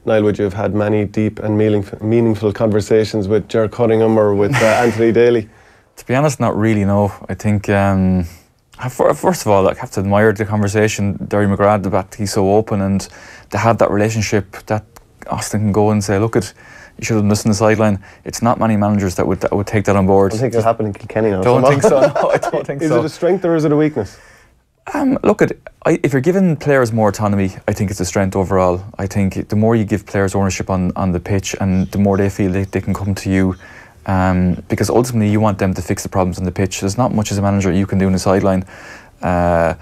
[SPEAKER 1] Niall, would you have had many deep and meaningful conversations with Ger Cunningham or with Anthony Daly?
[SPEAKER 3] To be honest, not really, no. I think, first of all, I have to admire the conversation. Derry McGrath, that he's so open, and to have that relationship that Austin can go and say, look, you should have done this on the sideline. It's not many managers that would take that on board.
[SPEAKER 2] I think it'll happen in Kilkenny now.
[SPEAKER 3] Don't think so, no, I don't think so.
[SPEAKER 1] Is it a strength or is it a weakness?
[SPEAKER 3] Look, if you're giving players more autonomy, I think it's a strength overall. I think the more you give players ownership on the pitch, and the more they feel they can come to you, because ultimately you want them to fix the problems on the pitch. There's not much as a manager you can do on the sideline, trying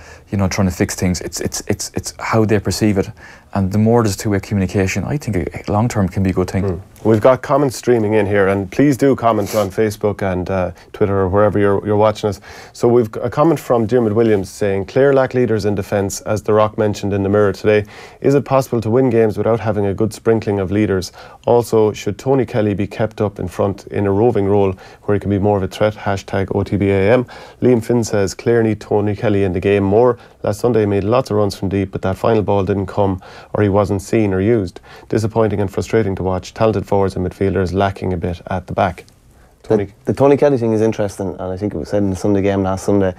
[SPEAKER 3] to fix things. It's how they perceive it, and the more there's two-way communication, I think long term can be a good thing.
[SPEAKER 1] We've got comments streaming in here, and please do comment on Facebook and Twitter or wherever you're watching us. So we've a comment from Diarmuid Williams saying, Clare lack leaders in defence, as The Rock mentioned in the Mirror today. Is it possible to win games without having a good sprinkling of leaders? Also, should Tony Kelly be kept up in front in a roving role where he can be more of a threat? #OTBAM. Liam Finn says, Clare need Tony Kelly in the game more. Last Sunday he made lots of runs from deep, but that final ball didn't come, or he wasn't seen or used. Disappointing and frustrating to watch. Talented forwards and midfielders lacking a bit at the back.
[SPEAKER 2] The Tony Kelly thing is interesting, and I think it was said in the Sunday game last Sunday.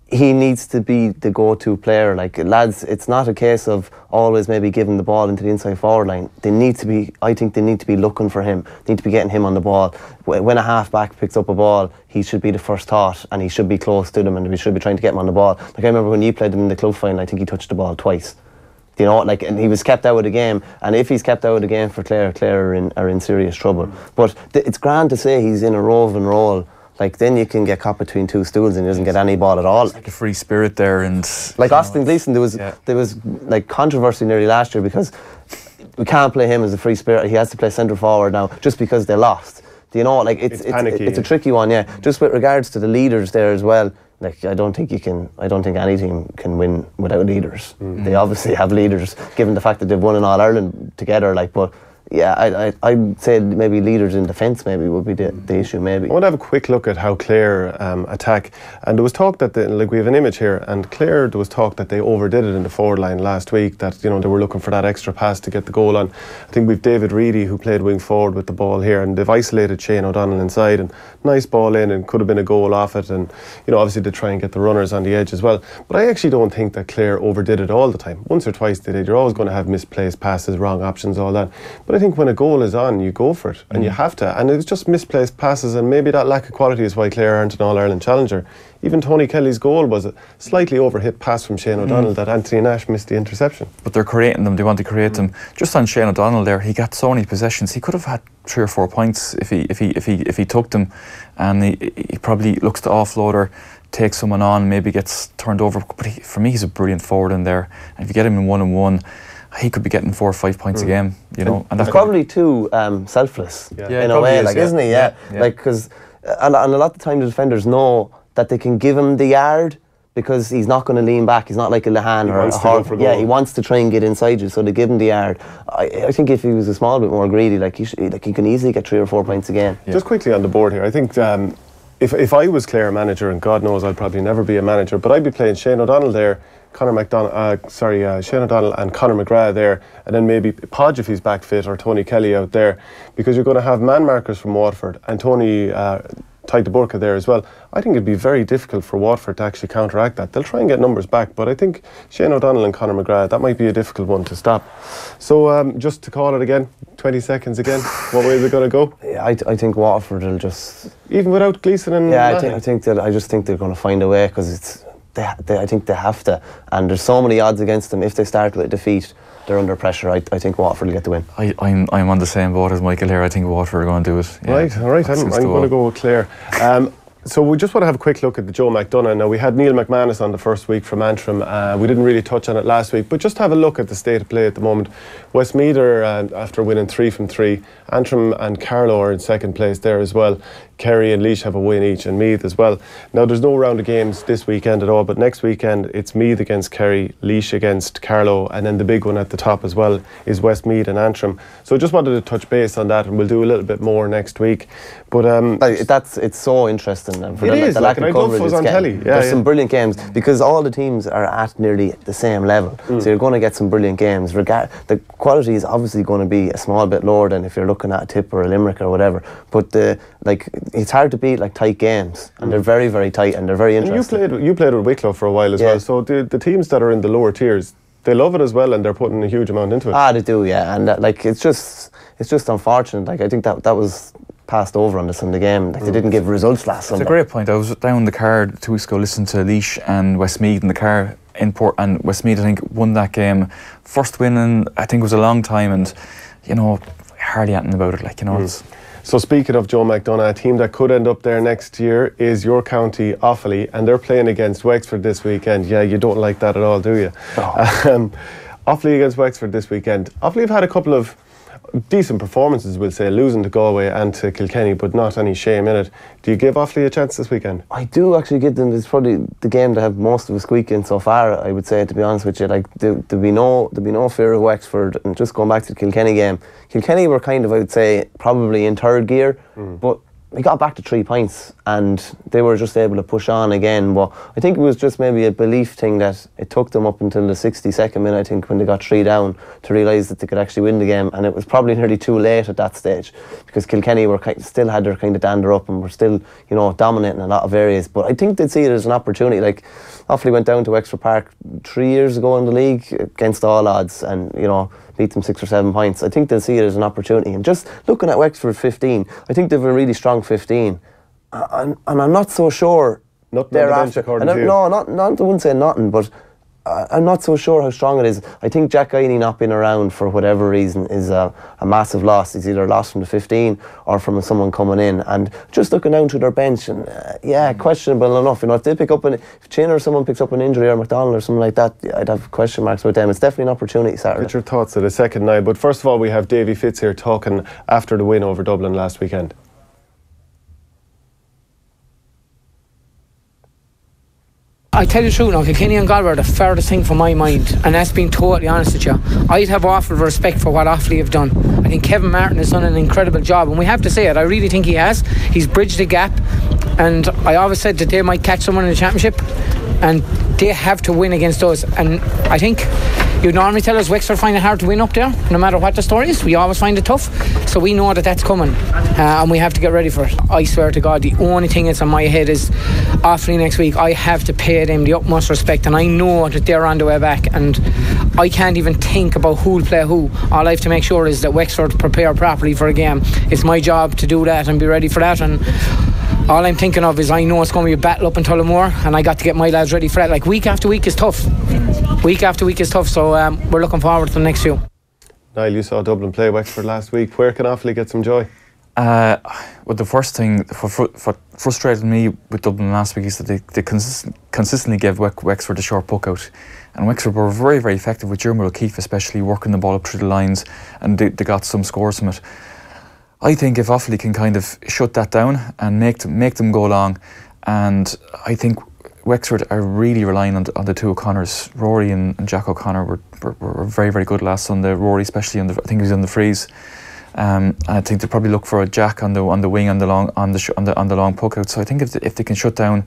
[SPEAKER 2] He needs to be the go-to player. Like, lads, it's not a case of always maybe giving the ball into the inside forward line. I think they need to be looking for him, need to be getting him on the ball. When a half-back picks up a ball, he should be the first thought, and he should be close to them, and we should be trying to get him on the ball. Like, I remember when you played him in the club final, I think he touched the ball twice. And he was kept out of the game, and if he's kept out of the game for Clare are in serious trouble. But it's grand to say he's in a roving role. Like, then you can get caught between two stools and he doesn't get any ball at all.
[SPEAKER 3] It's like a free spirit there, and
[SPEAKER 2] like Austin Gleeson, there was like controversy nearly last year because we can't play him as a free spirit. He has to play centre forward now just because they lost. It's a tricky one, yeah. Just with regards to the leaders there as well. Like, I don't think any team can win without leaders. They obviously have leaders, given the fact that they've won an All-Ireland together. Like, but yeah, I'd say maybe leaders in defence maybe would be the issue. Maybe
[SPEAKER 1] I want to have a quick look at how Clare attack. And there was talk that we have an image here, and Clare, there was talk that they overdid it in the forward line last week. That they were looking for that extra pass to get the goal on. I think we've David Reedy who played wing forward with the ball here, and they've isolated Shane O'Donnell inside, and nice ball in, and could have been a goal off it. And obviously they try and get the runners on the edge as well. But I actually don't think that Clare overdid it all the time. Once or twice they did. You're always going to have misplaced passes, wrong options, all that. But I think when a goal is on, you go for it, and you have to. And it was just misplaced passes, and maybe that lack of quality is why Clare aren't an All-Ireland challenger. Even Tony Kelly's goal was a slightly overhit pass from Shane O'Donnell that Anthony Nash missed the interception.
[SPEAKER 3] But they're creating them. They want to create them. Just on Shane O'Donnell there, he got so many possessions. He could have had 3 or 4 points if he took them, and he probably looks to offload or take someone on, maybe gets turned over. But for me, he's a brilliant forward in there. And if you get him in 1-on-1, he could be getting 4 or 5 points a game, you know. And
[SPEAKER 2] that's probably too selfless in a way, like, isn't he? Yeah. Like, because and a lot of the time the defenders know that they can give him the yard because he's not going to lean back. He's not like a Lehan or a Hart. Yeah, he wants to try and get inside you, so they give him the yard. I think if he was a small bit more greedy, like he can easily get 3 or 4 points a game.
[SPEAKER 1] Just quickly on the board here, I think if I was Clare manager, and God knows I'll probably never be a manager, but I'd be playing Shane O'Donnell there, Shane O'Donnell and Conor McGrath there, and then maybe Podge if he's back fit, or Tony Kelly out there, because you're going to have man markers from Waterford and Tony Tyke de Burka there as well. I think it'd be very difficult for Waterford to actually counteract that. They'll try and get numbers back, but I think Shane O'Donnell and Conor McGrath, that might be a difficult one to stop. So just to call it again, 20 seconds again, what way is it going to go?
[SPEAKER 2] Yeah, I think Waterford will just...
[SPEAKER 1] Even without Gleeson and...
[SPEAKER 2] Yeah, I just think they're going to find a way, because I think they have to, and there's so many odds against them. If they start with a defeat, they're under pressure. I think Waterford will get the win.
[SPEAKER 3] I'm on the same boat as Michael here. I think Waterford are going to do it. Yeah.
[SPEAKER 1] Right, all right. I'm going to go with Clare. So we just want to have a quick look at the Joe McDonagh. Now, we had Neil McManus on the first week from Antrim. We didn't really touch on it last week, but just have a look at the state of play at the moment. Westmeath are, after winning 3 from 3. Antrim and Carlow are in second place there as well. Kerry and Laois have a win each, and Meath as well. Now, there's no round of games this weekend at all, but next weekend it's Meath against Kerry, Laois against Carlow, and then the big one at the top as well is Westmeath and Antrim. So just wanted to touch base on that, and we'll do a little bit more next week. But
[SPEAKER 2] it's so interesting. For
[SPEAKER 1] it is,
[SPEAKER 2] the lack of coverage
[SPEAKER 1] it's on telly.
[SPEAKER 2] There's some brilliant games, because all the teams are at nearly the same level. So you're going to get some brilliant games. The quality is obviously going to be a small bit lower than if you're looking at a Tipp or a Limerick or whatever. But it's hard to beat tight games, and they're very, very tight, and they're very interesting.
[SPEAKER 1] And you played with Wicklow for a while as well. So the teams that are in the lower tiers, they love it as well, and they're putting a huge amount into it.
[SPEAKER 2] They do, yeah. And it's just unfortunate. I think that was passed over on the Sunday game. They didn't give results last Sunday.
[SPEAKER 3] It's a great point. I was down the car 2 weeks ago listening to Laois and Westmeath in the car in Port, and Westmeath, I think, won that game. First win in, I think, it was a long time, and, you know, hardly anything about it. It's...
[SPEAKER 1] So speaking of Joe McDonagh, a team that could end up there next year is your county, Offaly, and they're playing against Wexford this weekend. Yeah, you don't like that at all, do you?
[SPEAKER 2] No.
[SPEAKER 1] Offaly against Wexford this weekend. Offaly have had a couple of decent performances, we'll say, losing to Galway and to Kilkenny, but not any shame in it. Do you give Offaly a chance this weekend?
[SPEAKER 2] I do actually give them. It's probably the game to have most of a squeak in so far, I would say, to be honest with you. There'd be no fear of Wexford. And just going back to the Kilkenny game, Kilkenny were kind of, I would say, probably in third gear, but we got back to 3 points, and they were just able to push on again. But I think it was just maybe a belief thing that it took them up until the 62nd minute, I think, when they got 3 down, to realise that they could actually win the game. And it was probably nearly too late at that stage, because Kilkenny still had their kind of dander up, and were still, you know, dominating a lot of areas. But I think they'd see it as an opportunity. Offaly went down to Wexford Park 3 years ago in the league against all odds, and, you know, beat them 6 or 7 points. I think they'll see it as an opportunity. And just looking at Wexford 15, I think they've a really strong 15. And I'm not so sure thereafter. I wouldn't say nothing, but I'm not so sure how strong it is. I think Jack Guiney not being around for whatever reason is a massive loss. He's either lost from the 15 or from someone coming in. And just looking down to their bench, and questionable enough. You know, if they pick up if Chin or someone picks up an injury, or McDonald or something like that, I'd have question marks about them. It's definitely an opportunity Saturday.
[SPEAKER 1] Get your thoughts at a second now. But first of all, we have Davy Fitz here talking after the win over Dublin last weekend.
[SPEAKER 11] I tell you the truth now, Kilkenny and Galway are the furthest thing from my mind, and that's being totally honest with you. I'd have awful respect for what Offaly have done. I think Kevin Martin has done an incredible job, and we have to say it. I really think he has. He's bridged the gap, and I always said that they might catch someone in the championship, and they have to win against us. And I think you normally tell us Wexford find it hard to win up there, no matter what the story is. We always find it tough, so we know that that's coming, and we have to get ready for it. I swear to God, the only thing that's on my head is Offaly next week. I have to pay them the utmost respect, and I know that they're on the way back, and I can't even think about who'll play who. All I have to make sure is that Wexford prepare properly for a game. It's my job to do that and be ready for that, and all I'm thinking of is I know it's going to be a battle up in Tullamore, and I got to get my lads ready for that. Like, week after week is tough. Week after week is tough, so we're looking forward to the next few.
[SPEAKER 1] Niall, you saw Dublin play Wexford last week. Where can Offaly get some joy?
[SPEAKER 3] Well, the first thing what frustrated me with Dublin last week is that they consistently gave Wexford a short puck out, and Wexford were very, very effective with Jeremy O'Keefe, especially working the ball up through the lines, and they got some scores from it. I think if Offaly can kind of shut that down and make them go long, and I think Wexford are really relying on the two O'Connors. Rory and Jack O'Connor were very, very good last Sunday. Rory, especially I think he was on the freeze. I think they probably look for a Jack on the wing on the long puck out. So I think if they can shut down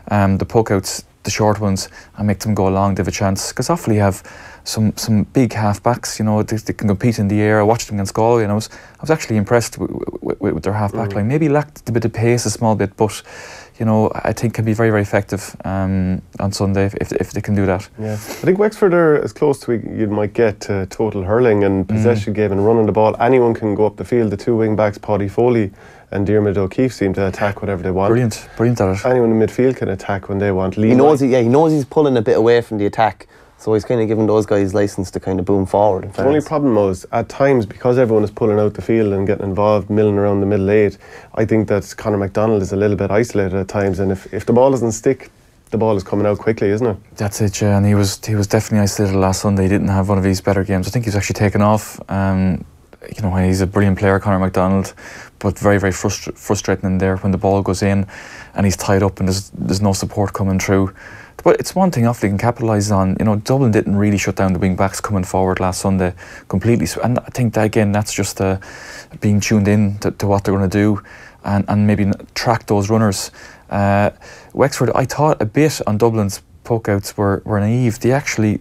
[SPEAKER 3] the puck outs, the short ones, and make them go long, they have a chance. Because Offaly have some big half backs. You know, they can compete in the air. I watched them against Galway, and I was actually impressed with their half back line. Maybe lacked a bit of pace a small bit, but you know, I think can be very, very effective on Sunday if they can do that.
[SPEAKER 1] Yeah, I think Wexford are as close to you might get to total hurling and possession game and running the ball. Anyone can go up the field. The two wing backs, Paddy Foley and Diarmuid O'Keefe, seem to attack whatever they want.
[SPEAKER 3] Brilliant at it.
[SPEAKER 1] Anyone in midfield can attack when they want.
[SPEAKER 2] He knows he's pulling a bit away from the attack. So he's kind of giving those guys license to kind of boom forward.
[SPEAKER 1] The only problem was, at times, because everyone is pulling out the field and getting involved, milling around the middle eight, I think that Conor McDonald is a little bit isolated at times, and if the ball doesn't stick, the ball is coming out quickly, isn't it?
[SPEAKER 3] That's it, yeah, and he was definitely isolated last Sunday. He didn't have one of his better games. I think he was actually taken off. You know, he's a brilliant player, Conor McDonald, but very, very frustrating in there when the ball goes in and he's tied up and there's no support coming through. But it's one thing Offaly can capitalise on. You know, Dublin didn't really shut down the wing backs coming forward last Sunday completely. So, and I think that again, that's just being tuned in to what they're going to do and maybe track those runners. Wexford, I thought a bit on Dublin's poke outs were naive. They actually,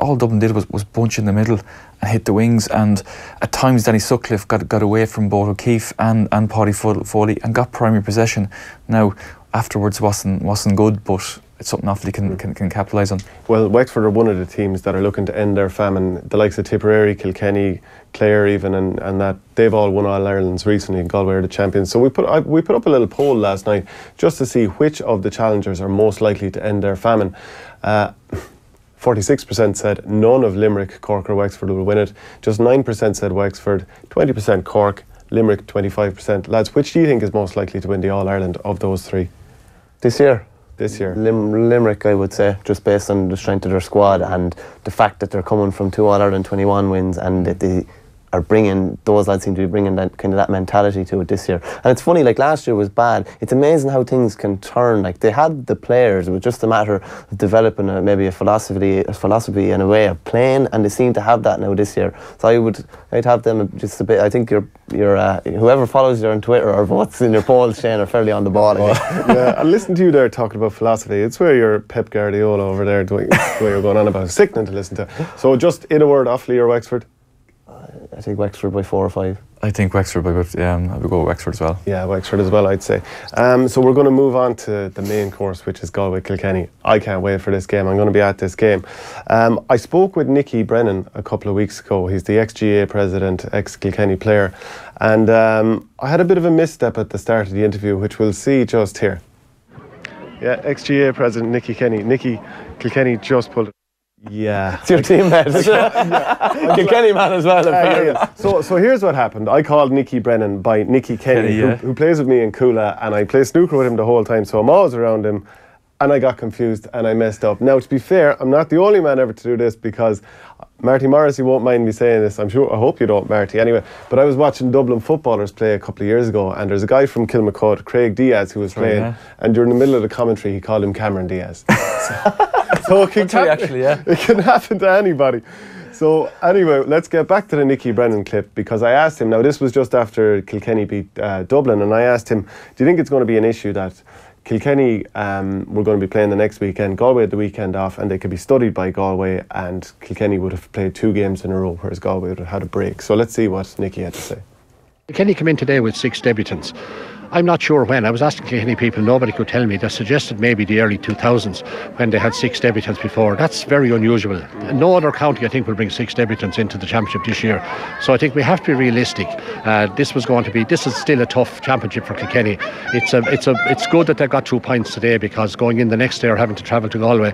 [SPEAKER 3] all Dublin did was bunch in the middle and hit the wings, and at times Danny Sutcliffe got away from both O'Keefe and Paddy Foley and got primary possession. Now afterwards wasn't good, but it's something Offaly can capitalise on.
[SPEAKER 1] Well, Wexford are one of the teams that are looking to end their famine. The likes of Tipperary, Kilkenny, Clare even, and that they've all won All-Irelands recently, and Galway are the champions. So we put up a little poll last night just to see which of the challengers are most likely to end their famine. 46% said none of Limerick, Cork or Wexford will win it. Just 9% said Wexford, 20% Cork, Limerick 25%. Lads, which do you think is most likely to win the All-Ireland of those three?
[SPEAKER 2] This year?
[SPEAKER 1] This year.
[SPEAKER 2] Limerick, I would say, just based on the strength of their squad and the fact that they're coming from 2 All-Ireland 21 wins, and that they are bringing, those lads seem to be bringing that kind of that mentality to it this year. And it's funny, like last year was bad. It's amazing how things can turn. Like they had the players, it was just a matter of developing maybe a philosophy and a way of playing, and they seem to have that now this year. So I'd have them just a bit. I think you're whoever follows you on Twitter or votes in your polls, Shane, are fairly on the ball.
[SPEAKER 1] Yeah, and listen to you there talking about philosophy. It's where you're Pep Guardiola over there doing where you're going on about. It's sickening to listen to. So just in a word, Offaly or Wexford?
[SPEAKER 2] I think Wexford by 4 or 5.
[SPEAKER 3] I think Wexford by, I would go with Wexford as well.
[SPEAKER 1] Yeah, Wexford as well, I'd say. So we're going to move on to the main course, which is Galway Kilkenny. I can't wait for this game. I'm going to be at this game. I spoke with Nicky Brennan a couple of weeks ago. He's the ex-GA president, ex-Kilkenny player. And I had a bit of a misstep at the start of the interview, which we'll see just here. Yeah, ex-GA president Nicky Kenny. Nicky, Kilkenny just pulled it. Yeah.
[SPEAKER 2] It's your teammate. Kilkenny man as well.
[SPEAKER 1] Yeah. So here's what happened. I called Nicky Brennan by Nicky Kenny, who plays with me in Coola, and I play snooker with him the whole time, so I'm always around him, and I got confused and I messed up. Now, to be fair, I'm not the only man ever to do this, because Marty Morrissey won't mind me saying this. I hope you don't, Marty. Anyway, but I was watching Dublin footballers play a couple of years ago, and there's a guy from Kilmacud, Craig Diaz, who was playing, and during the middle of the commentary, he called him Cameron Diaz. So it can it can happen to anybody. So anyway, let's get back to the Nicky Brennan clip, because I asked him, now this was just after Kilkenny beat Dublin, and I asked him, do you think it's going to be an issue that Kilkenny were going to be playing the next weekend, Galway had the weekend off, and they could be studied by Galway, and Kilkenny would have played 2 games in a row, whereas Galway would have had a break? So let's see what Nicky had to say.
[SPEAKER 12] Kilkenny came in today with 6 debutants. I'm not sure when. I was asking Kilkenny people, nobody could tell me. They suggested maybe the early 2000s when they had 6 debutants before. That's very unusual. No other county, I think, will bring 6 debutants into the championship this year. So I think we have to be realistic. This is still a tough championship for Kilkenny. It's good that they got 2 points today, because going in the next day or having to travel to Galway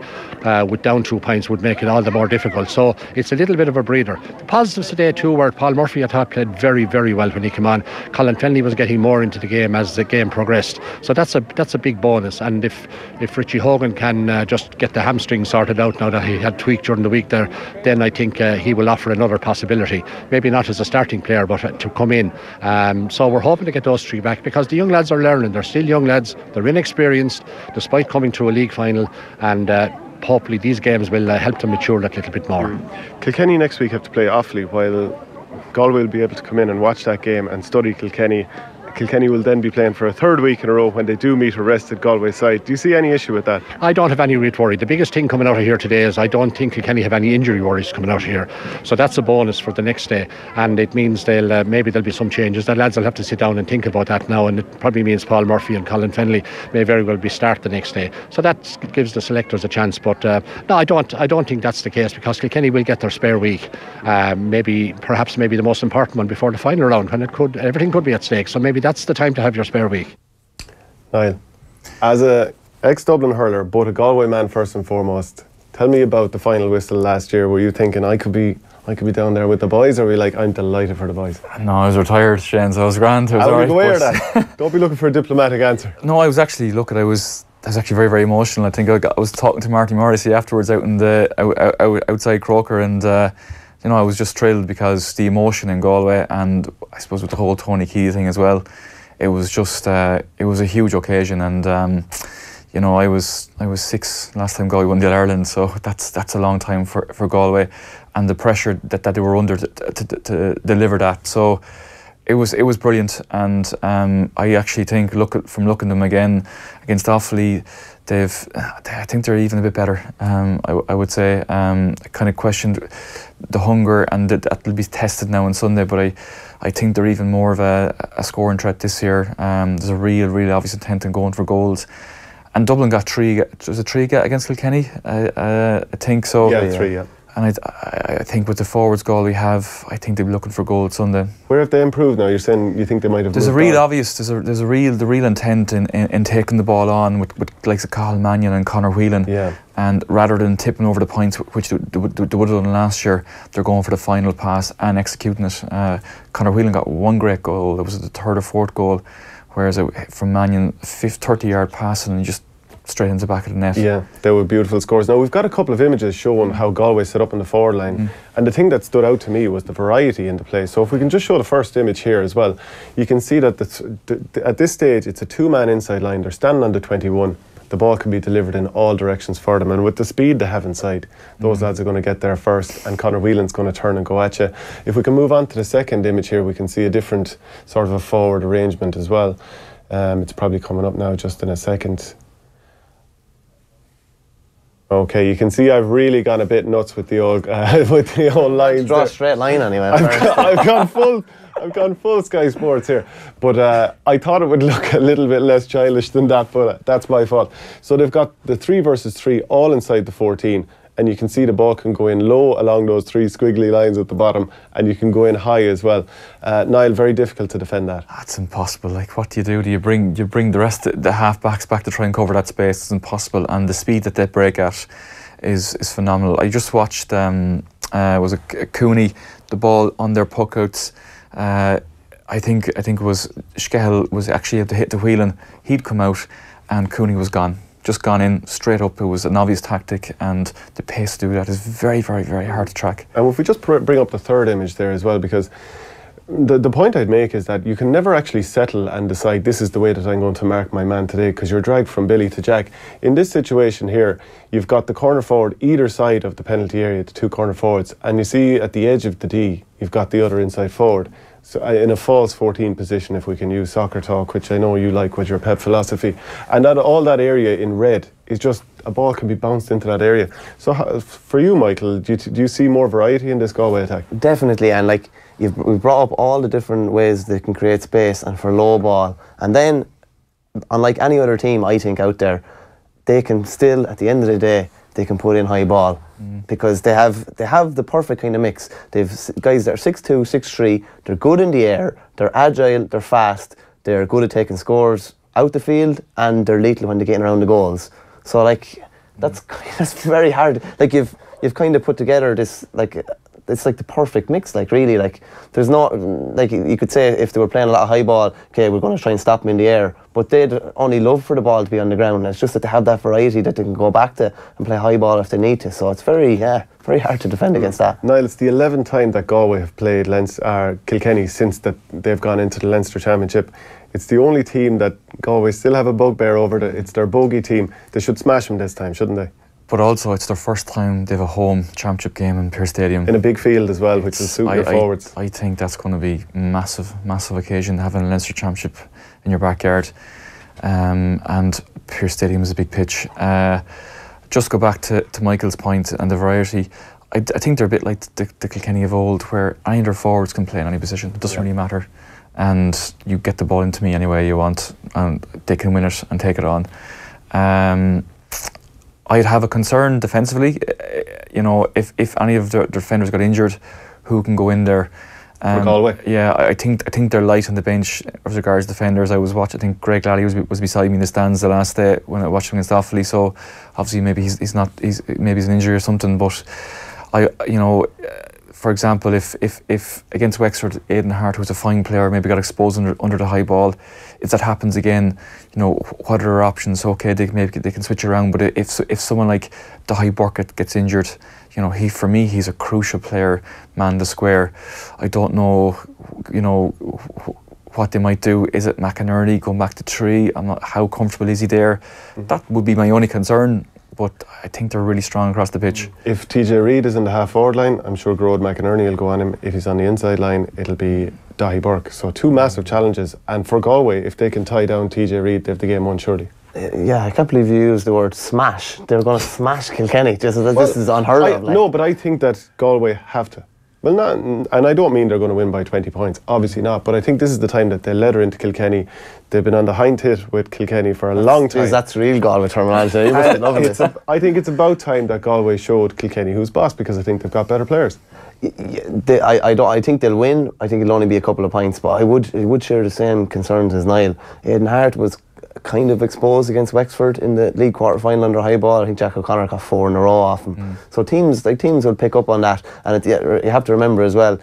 [SPEAKER 12] with down 2 points would make it all the more difficult. So it's a little bit of a breather. The positives today too were Paul Murphy, I thought, played very, very well when he came on. Colin Fennelly was getting more into the game as the game progressed. So that's a big bonus. And if Richie Hogan can just get the hamstring sorted out now that he had tweaked during the week there, then I think he will offer another possibility. Maybe not as a starting player, but to come in. So we're hoping to get those 3 back, because the young lads are learning. They're still young lads. They're inexperienced despite coming through a league final, and hopefully these games will help them mature that little bit more.
[SPEAKER 1] Kilkenny next week have to play Offaly, while Galway will be able to come in and watch that game and study Kilkenny. Kilkenny will then be playing for a 3rd week in a row when they do meet a rested Galway side. Do you see any issue with that?
[SPEAKER 12] I don't have any real worry. The biggest thing coming out of here today is I don't think Kilkenny have any injury worries coming out of here. So that's a bonus for the next day, and it means maybe there'll be some changes. The lads will have to sit down and think about that now, and it probably means Paul Murphy and Colin Fennelly may very well be start the next day. So that gives the selectors a chance. But no, I don't think that's the case, because Kilkenny will get their spare week. Perhaps the most important one before the final round, when everything could be at stake. So maybe that's the time to have your spare week.
[SPEAKER 1] Niall, as a ex-Dublin hurler, but a Galway man first and foremost, tell me about the final whistle last year. Were you thinking I could be down there with the boys, or were you like, I'm delighted for the boys?
[SPEAKER 3] No, I was retired, Shane, so I was grand.
[SPEAKER 1] I was aware of that. Don't be looking for a diplomatic answer.
[SPEAKER 3] No, I was actually I was actually very, very emotional. I think I was talking to Marty Morrissey afterwards out in the outside Croker, and I was just thrilled, because the emotion in Galway, and I suppose with the whole Tony Key thing as well, it was just it was a huge occasion. And I was 6 last time Galway won the All-Ireland, so that's a long time for Galway, and the pressure that they were under to deliver that. So it was brilliant, and I actually think from looking at them again against Offaly, I think they're even a bit better. I would say I kind of questioned the hunger, and that will be tested now on Sunday, but I think they're even more of a scoring threat this year. There's a real obvious intent in going for goals. And Dublin got 3. Was it 3 against Kilkenny? I think so.
[SPEAKER 1] Yeah, 3. Yeah.
[SPEAKER 3] And I think with the forwards goal we have, I think they'll be looking for goals Sunday.
[SPEAKER 1] Where have they improved now? You're saying you think they might have.
[SPEAKER 3] There's a real obvious. There's a real intent in taking the ball on with like Cathal Mannion and Conor Whelan.
[SPEAKER 1] Yeah.
[SPEAKER 3] And rather than tipping over the points, which they would have done last year, they're going for the final pass and executing it. Conor Whelan got 1 great goal. That was the 3rd or 4th goal, whereas from Mannion, 30-yard passing and just straight into the back of the net.
[SPEAKER 1] Yeah, they were beautiful scores. Now, we've got a couple of images showing how Galway set up in the forward line, and the thing that stood out to me was the variety in the play. So if we can just show the first image here as well, you can see that at this stage it's a 2-man inside line. They're standing on the 21. The ball can be delivered in all directions for them, and with the speed they have inside, those lads are going to get there first, and Conor Whelan's going to turn and go at you. If we can move on to the second image here, we can see a different sort of a forward arrangement as well. It's probably coming up now just in a second. Okay, you can see I've really gone a bit nuts with the old lines.
[SPEAKER 2] Draw a straight line anyway.
[SPEAKER 1] I've gone full Sky Sports here, but I thought it would look a little bit less childish than that, but that's my fault. So they've got the 3 versus 3 all inside the 14, and you can see the ball can go in low along those 3 squiggly lines at the bottom, and you can go in high as well. Niall, very difficult to defend that.
[SPEAKER 3] That's impossible. Like, what do? Do you bring the rest of the half-backs back to try and cover that space? It's impossible, and the speed that they break at is phenomenal. I just watched was it Cooney, the ball on their puck outs. I think it was Skehill was actually able to hit the Whelan. He'd come out, and Cooney was gone. Just gone in straight up. It was an obvious tactic, and the pace to do that is very, very, very hard to track.
[SPEAKER 1] And if we just bring up the third image there as well, because the point I'd make is that you can never actually settle and decide this is the way that I'm going to mark my man today, because you're dragged from Billy to Jack. In this situation here, you've got the corner forward either side of the penalty area, the 2 corner forwards, and you see at the edge of the D, you've got the other inside forward. So in a false 14 position, if we can use soccer talk, which I know you like with your pep philosophy, and all that area in red is just a ball can be bounced into that area. So for you, Michael, do you see more variety in this Galway attack?
[SPEAKER 2] Definitely, and like we've brought up all the different ways they can create space and for low ball. And then, unlike any other team, I think, out there, they can still, at the end of the day, they can put in high ball because they have the perfect kind of mix. They've guys that are 6'2", 6'3", they're good in the air, they're agile, they're fast, they're good at taking scores out the field, and they're lethal when they're getting around the goals. So like that's very hard. Like you've kind of put together this like. It's like the perfect mix, like really, like there's not, like you could say if they were playing a lot of high ball, okay, we're going to try and stop them in the air, but they'd only love for the ball to be on the ground. It's just that they have that variety that they can go back to and play high ball if they need to, so it's very hard to defend against that.
[SPEAKER 1] Niall, it's the 11th time that Galway have played Kilkenny since that they've gone into the Leinster Championship. It's the only team that Galway still have a bugbear over. It's their bogey team. They should smash them this time, shouldn't they?
[SPEAKER 3] But also, it's their first time they have a home championship game in Pearse Stadium.
[SPEAKER 1] In a big field as well, which will suit their forwards.
[SPEAKER 3] I think that's going to be massive occasion, having a Leinster championship in your backyard. And Pearse Stadium is a big pitch. Just go back to Michael's point and the variety. I think they're a bit like the Kilkenny of old, where any of their forwards can play in any position. It doesn't really matter. And you get the ball into me any way you want, and they can win it and take it on. I'd have a concern defensively, if any of the defenders got injured, who can go in there?
[SPEAKER 1] For Galway?
[SPEAKER 3] Yeah, I think they're light on the bench as regards defenders. I think Greg Lally was beside me in the stands the last day when I watched him against Offaly. So obviously maybe he's maybe an injury or something. But for example, if against Wexford, Aidan Hart, who's a fine player, maybe got exposed under the high ball, if that happens again, what are their options? Okay, they can switch around, but if someone like Dahi Burkett gets injured, he's a crucial player, man the square. I don't know, what they might do. Is it McInerney going back to 3? I'm not. How comfortable is he there? That would be my only concern. But I think they're really strong across the pitch.
[SPEAKER 1] If TJ Reid is in the half-forward line, I'm sure Gerard McInerney will go on him. If he's on the inside line, it'll be Dahi Burke. So 2 massive challenges. And for Galway, if they can tie down TJ Reid, they have the game won, surely.
[SPEAKER 2] Yeah, I can't believe you used the word smash. They're going to smash Kilkenny. This is unheard of.
[SPEAKER 1] No, but I think that Galway have to. Well, not, and I don't mean they're going to win by 20 points, obviously not, but I think this is the time that they let her into Kilkenny. They've been on the hind tit with Kilkenny for a long time.
[SPEAKER 2] That's real Galway terminology. You must be loving it.
[SPEAKER 1] I think it's about time that Galway showed Kilkenny who's boss, because I think they've got better players.
[SPEAKER 2] I think they'll win. I think it'll only be a couple of points, but I would share the same concerns as Niall. Aidan Hart was kind of exposed against Wexford in the league quarter-final under high ball. I think Jack O'Connor got 4 in a row off him. So teams will pick up on that, and you have to remember as well,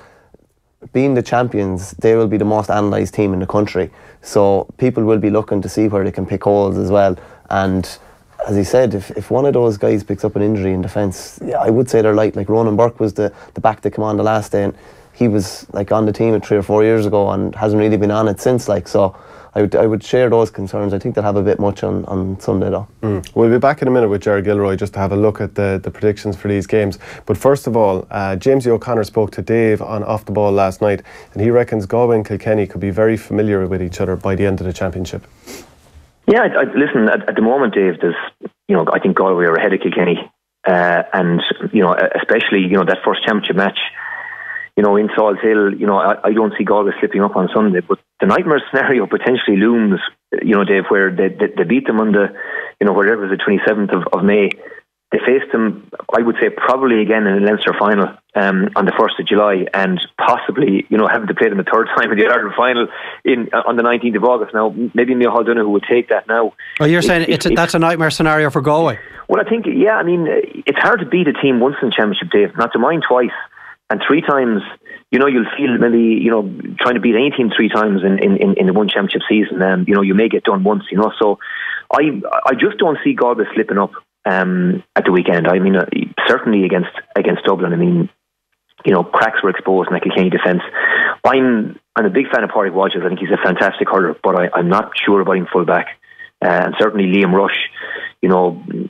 [SPEAKER 2] being the champions, they will be the most analysed team in the country, so people will be looking to see where they can pick holes as well. And as he said, if one of those guys picks up an injury in defence, I would say they're light. Like Ronan Burke was the back that came on the last day, and he was like on the team 3 or 4 years ago and hasn't really been on it since. So I would share those concerns. I think they'll have a bit much on Sunday though.
[SPEAKER 1] We'll be back in a minute with Gerard Gilroy just to have a look at the predictions for these games. But first of all, James O'Connor spoke to Dave on Off the Ball last night, and he reckons Galway and Kilkenny could be very familiar with each other by the end of the championship.
[SPEAKER 13] Yeah, listen, at the moment, Dave, there's, I think Galway are ahead of Kilkenny, and especially that first championship match, in Salt Hill, I don't see Galway slipping up on Sunday, but the nightmare scenario potentially looms, Dave, where they beat them on the, whatever it was, the 27th of May. They faced them, I would say, probably again in the Leinster final on the 1st of July, and possibly, having to play them a third time in the Ireland final on the 19th of August. Now, maybe Neil O'Donoghue would take that now.
[SPEAKER 14] Well, you're saying that's a nightmare scenario for Galway?
[SPEAKER 13] Well, I think, it's hard to beat a team once in the championship, Dave, not to mind twice. And 3 times, you'll feel maybe, trying to beat any team 3 times in the one championship season, you may get done once, So I just don't see Galway slipping up at the weekend. I mean, certainly against Dublin. I mean, cracks were exposed in the Kilkenny defence. I'm a big fan of Pádraig Walsh. I think he's a fantastic hurler, but I'm not sure about him full back. And certainly Liam Rush,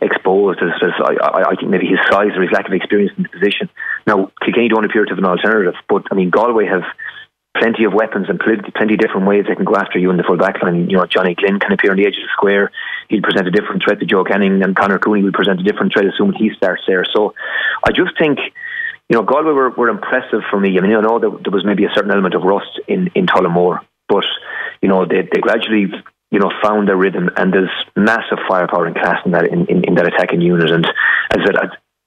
[SPEAKER 13] exposed as I think maybe his size or his lack of experience in the position. Now, Kilkenny don't appear to have an alternative, but I mean, Galway have plenty of weapons and plenty of different ways they can go after you in the full back line. Johnny Glynn can appear on the edge of the square. He'll present a different threat to Joe Canning, and Conor Cooney will present a different threat, assuming he starts there. So I just think, Galway were impressive for me. I mean, I know there was maybe a certain element of rust in Tullamore, but they gradually found their rhythm, and there's massive firepower and class in that attacking unit. And as I said,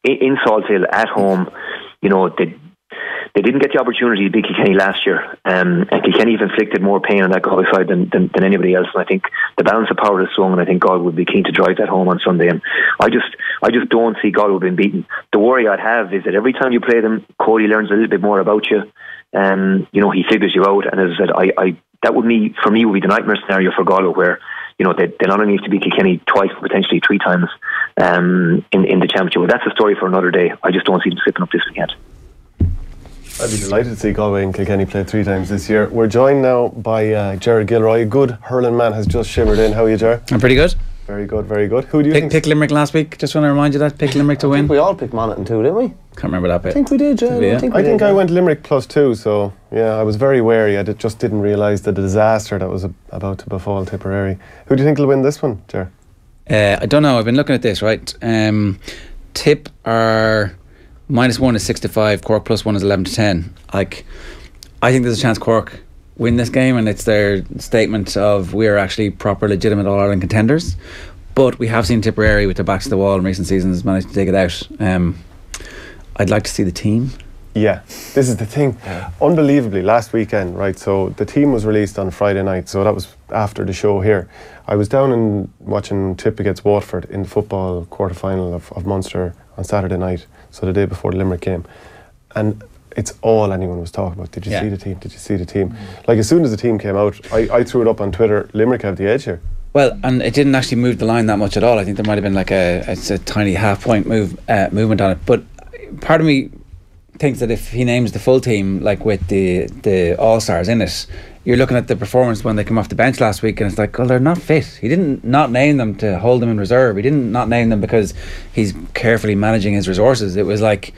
[SPEAKER 13] in Salt Hill at home, they didn't get the opportunity to beat Kilkenny last year, and Kilkenny have inflicted more pain on that Galway side than anybody else. And I think the balance of power is swung, and I think Galway would be keen to drive that home on Sunday. And I just don't see Galway being beaten. The worry I'd have is that every time you play them, Cody learns a little bit more about you. He figures you out, and as I said, that would be the nightmare scenario for Galway, where they not only have to beat Kilkenny twice, but potentially 3 times in the championship. But that's a story for another day. I just don't see them slipping up this weekend.
[SPEAKER 1] I'd be delighted to see Galway and Kilkenny play 3 times this year. We're joined now by Jared Gilroy. Good hurling man has just shimmered in. How are you, Jared?
[SPEAKER 5] I'm pretty good.
[SPEAKER 1] Very good, very good. Who do you think?
[SPEAKER 5] Pick Limerick last week. Just want to remind you that. Pick Limerick to win.
[SPEAKER 2] We all picked Monaghan too, didn't we?
[SPEAKER 5] Can't remember that bit.
[SPEAKER 2] I think we did, Jared.
[SPEAKER 5] Yeah.
[SPEAKER 1] I think I went Limerick +2, so yeah, I was very wary. I just didn't realise the disaster that was about to befall Tipperary. Who do you think will win this one, Jared?
[SPEAKER 5] I don't know. I've been looking at this, right? Tipp are -1 is 6-5. Cork +1 is 11-10. I think there's a chance Cork win this game, and it's their statement of we're actually proper, legitimate All-Ireland contenders. But we have seen Tipperary, with their backs to the wall in recent seasons, managed to take it out. I'd like to see the team.
[SPEAKER 1] Yeah, this is the thing. Unbelievably, last weekend, right, so the team was released on Friday night, so that was after the show here. I was down and watching Tipp against Waterford in the football quarter-final of Munster on Saturday night, so the day before the Limerick game. And it's all anyone was talking about. Did you see the team? Did you see the team? Like, as soon as the team came out, I threw it up on Twitter, Limerick have the edge here.
[SPEAKER 5] Well, and it didn't actually move the line that much at all. I think there might have been like a tiny half-point movement on it. But part of me thinks that if he names the full team, like with the All-Stars in it, you're looking at the performance when they come off the bench last week, and it's like, well, they're not fit. He didn't not name them to hold them in reserve. He didn't not name them because he's carefully managing his resources. It was like,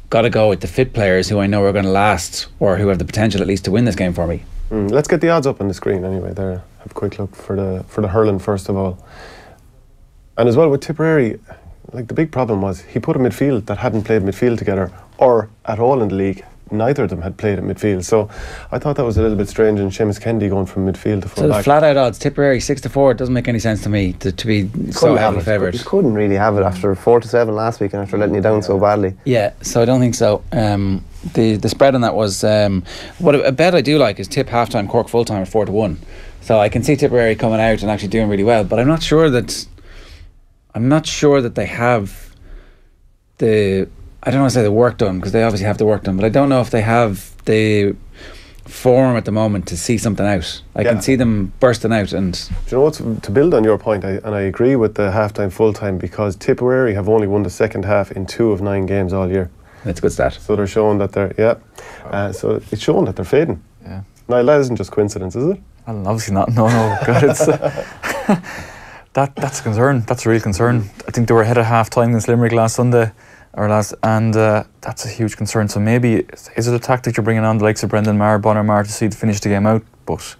[SPEAKER 5] got to go with the fit players who I know are going to last, or who have the potential at least to win this game for me.
[SPEAKER 1] Let's get the odds up on the screen anyway. There, have a quick look for the hurling first of all. And as well with Tipperary, like, the big problem was he put a midfield that hadn't played midfield together or at all in the league. Neither of them had played at midfield, so I thought that was a little bit strange. And Seamus Kennedy going from midfield to full back.
[SPEAKER 5] So the flat out odds, Tipperary 6-4, it doesn't make any sense to me to be so heavily favoured.
[SPEAKER 2] You couldn't really have it after 4-7 last week and after letting you down so badly.
[SPEAKER 5] Yeah, so I don't think so. The spread on that was what a bet I do like is Tipp half-time, Cork full-time at 4-1. So I can see Tipperary coming out and actually doing really well, but I'm not sure that they have the, I don't want to say the work done, because they obviously have the work done, but I don't know if they have the form at the moment to see something out. I can see them bursting out. And
[SPEAKER 1] do you know what, to build on your point, I agree with the half-time, full-time, because Tipperary have only won the second half in 2 of 9 games all year.
[SPEAKER 5] That's a good stat. So
[SPEAKER 1] they're showing that they're, so it's showing that they're fading.
[SPEAKER 3] Yeah.
[SPEAKER 1] Now, that isn't just coincidence, is it?
[SPEAKER 3] Well, obviously not. No, God, it's... that's a concern. That's a real concern. I think they were ahead at half-time against Limerick last Sunday, and that's a huge concern. So maybe, is it a tactic you're bringing on the likes of Brendan Maher, Bonner Maher to see to finish the game out? But,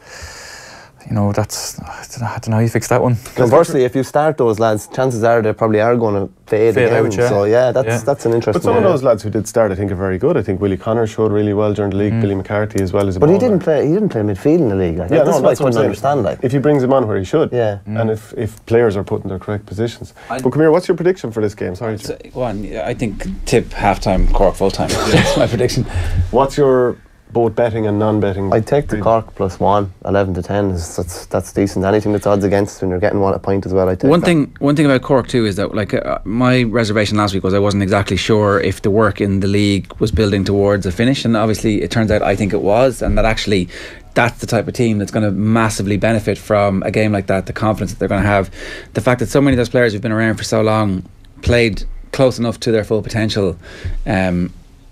[SPEAKER 3] you know, that's, I don't know how you fix that one.
[SPEAKER 2] Conversely, if you start those lads, chances are they probably are going to fade again.
[SPEAKER 1] Out, yeah.
[SPEAKER 2] So that's an interesting.
[SPEAKER 1] But some of those lads who did start, I think, are very good. I think Willie Connor showed really well during the league. Billy McCarthy as well as a
[SPEAKER 2] But he didn't play midfield in the league. Like, that's what I couldn't understand. Like,
[SPEAKER 1] if he brings him on where he should, and if players are put in their correct positions. But come here, what's your prediction for this game? Sorry,
[SPEAKER 5] I think Tipp half-time, Cork full-time. That's my prediction.
[SPEAKER 1] What's your both betting and non-betting?
[SPEAKER 2] I'd take the Cork +1, 11-10. That's decent. Anything that's odds against when you're getting one a point as well, I take
[SPEAKER 5] one thing about Cork too is that, like, my reservation last week was I wasn't exactly sure if the work in the league was building towards a finish, and obviously it turns out I think it was, and that actually that's the type of team that's going to massively benefit from a game like that. The confidence that they're going to have, the fact that so many of those players who've been around for so long played close enough to their full potential.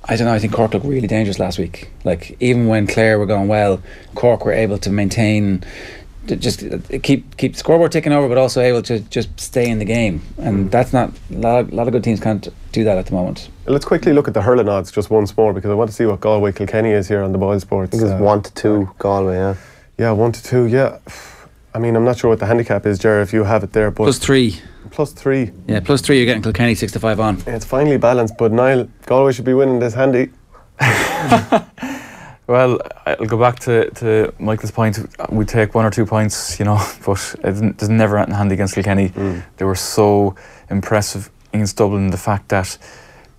[SPEAKER 5] I don't know, I think Cork looked really dangerous last week. Like, even when Clare were going well, Cork were able to maintain, just keep the scoreboard ticking over, but also able to just stay in the game. And that's not, a lot of good teams can't do that at the moment.
[SPEAKER 1] Let's quickly look at the hurling odds just once more, because I want to see what Galway Kilkenny is here on the Boyle Sports.
[SPEAKER 2] I think it's 1-2 Galway, yeah.
[SPEAKER 1] Yeah, 1-2, yeah. I mean, I'm not sure what the handicap is, Ger, if you have it there. But
[SPEAKER 5] +3.
[SPEAKER 1] +3.
[SPEAKER 5] Yeah, +3. You're getting Kilkenny 6-5 on.
[SPEAKER 1] Yeah, it's finely balanced, but Niall, Galway should be winning this handy.
[SPEAKER 3] Well, I'll go back to Michael's point. We take 1 or 2 points, but there's never anything handy against Kilkenny. They were so impressive against Dublin. The fact that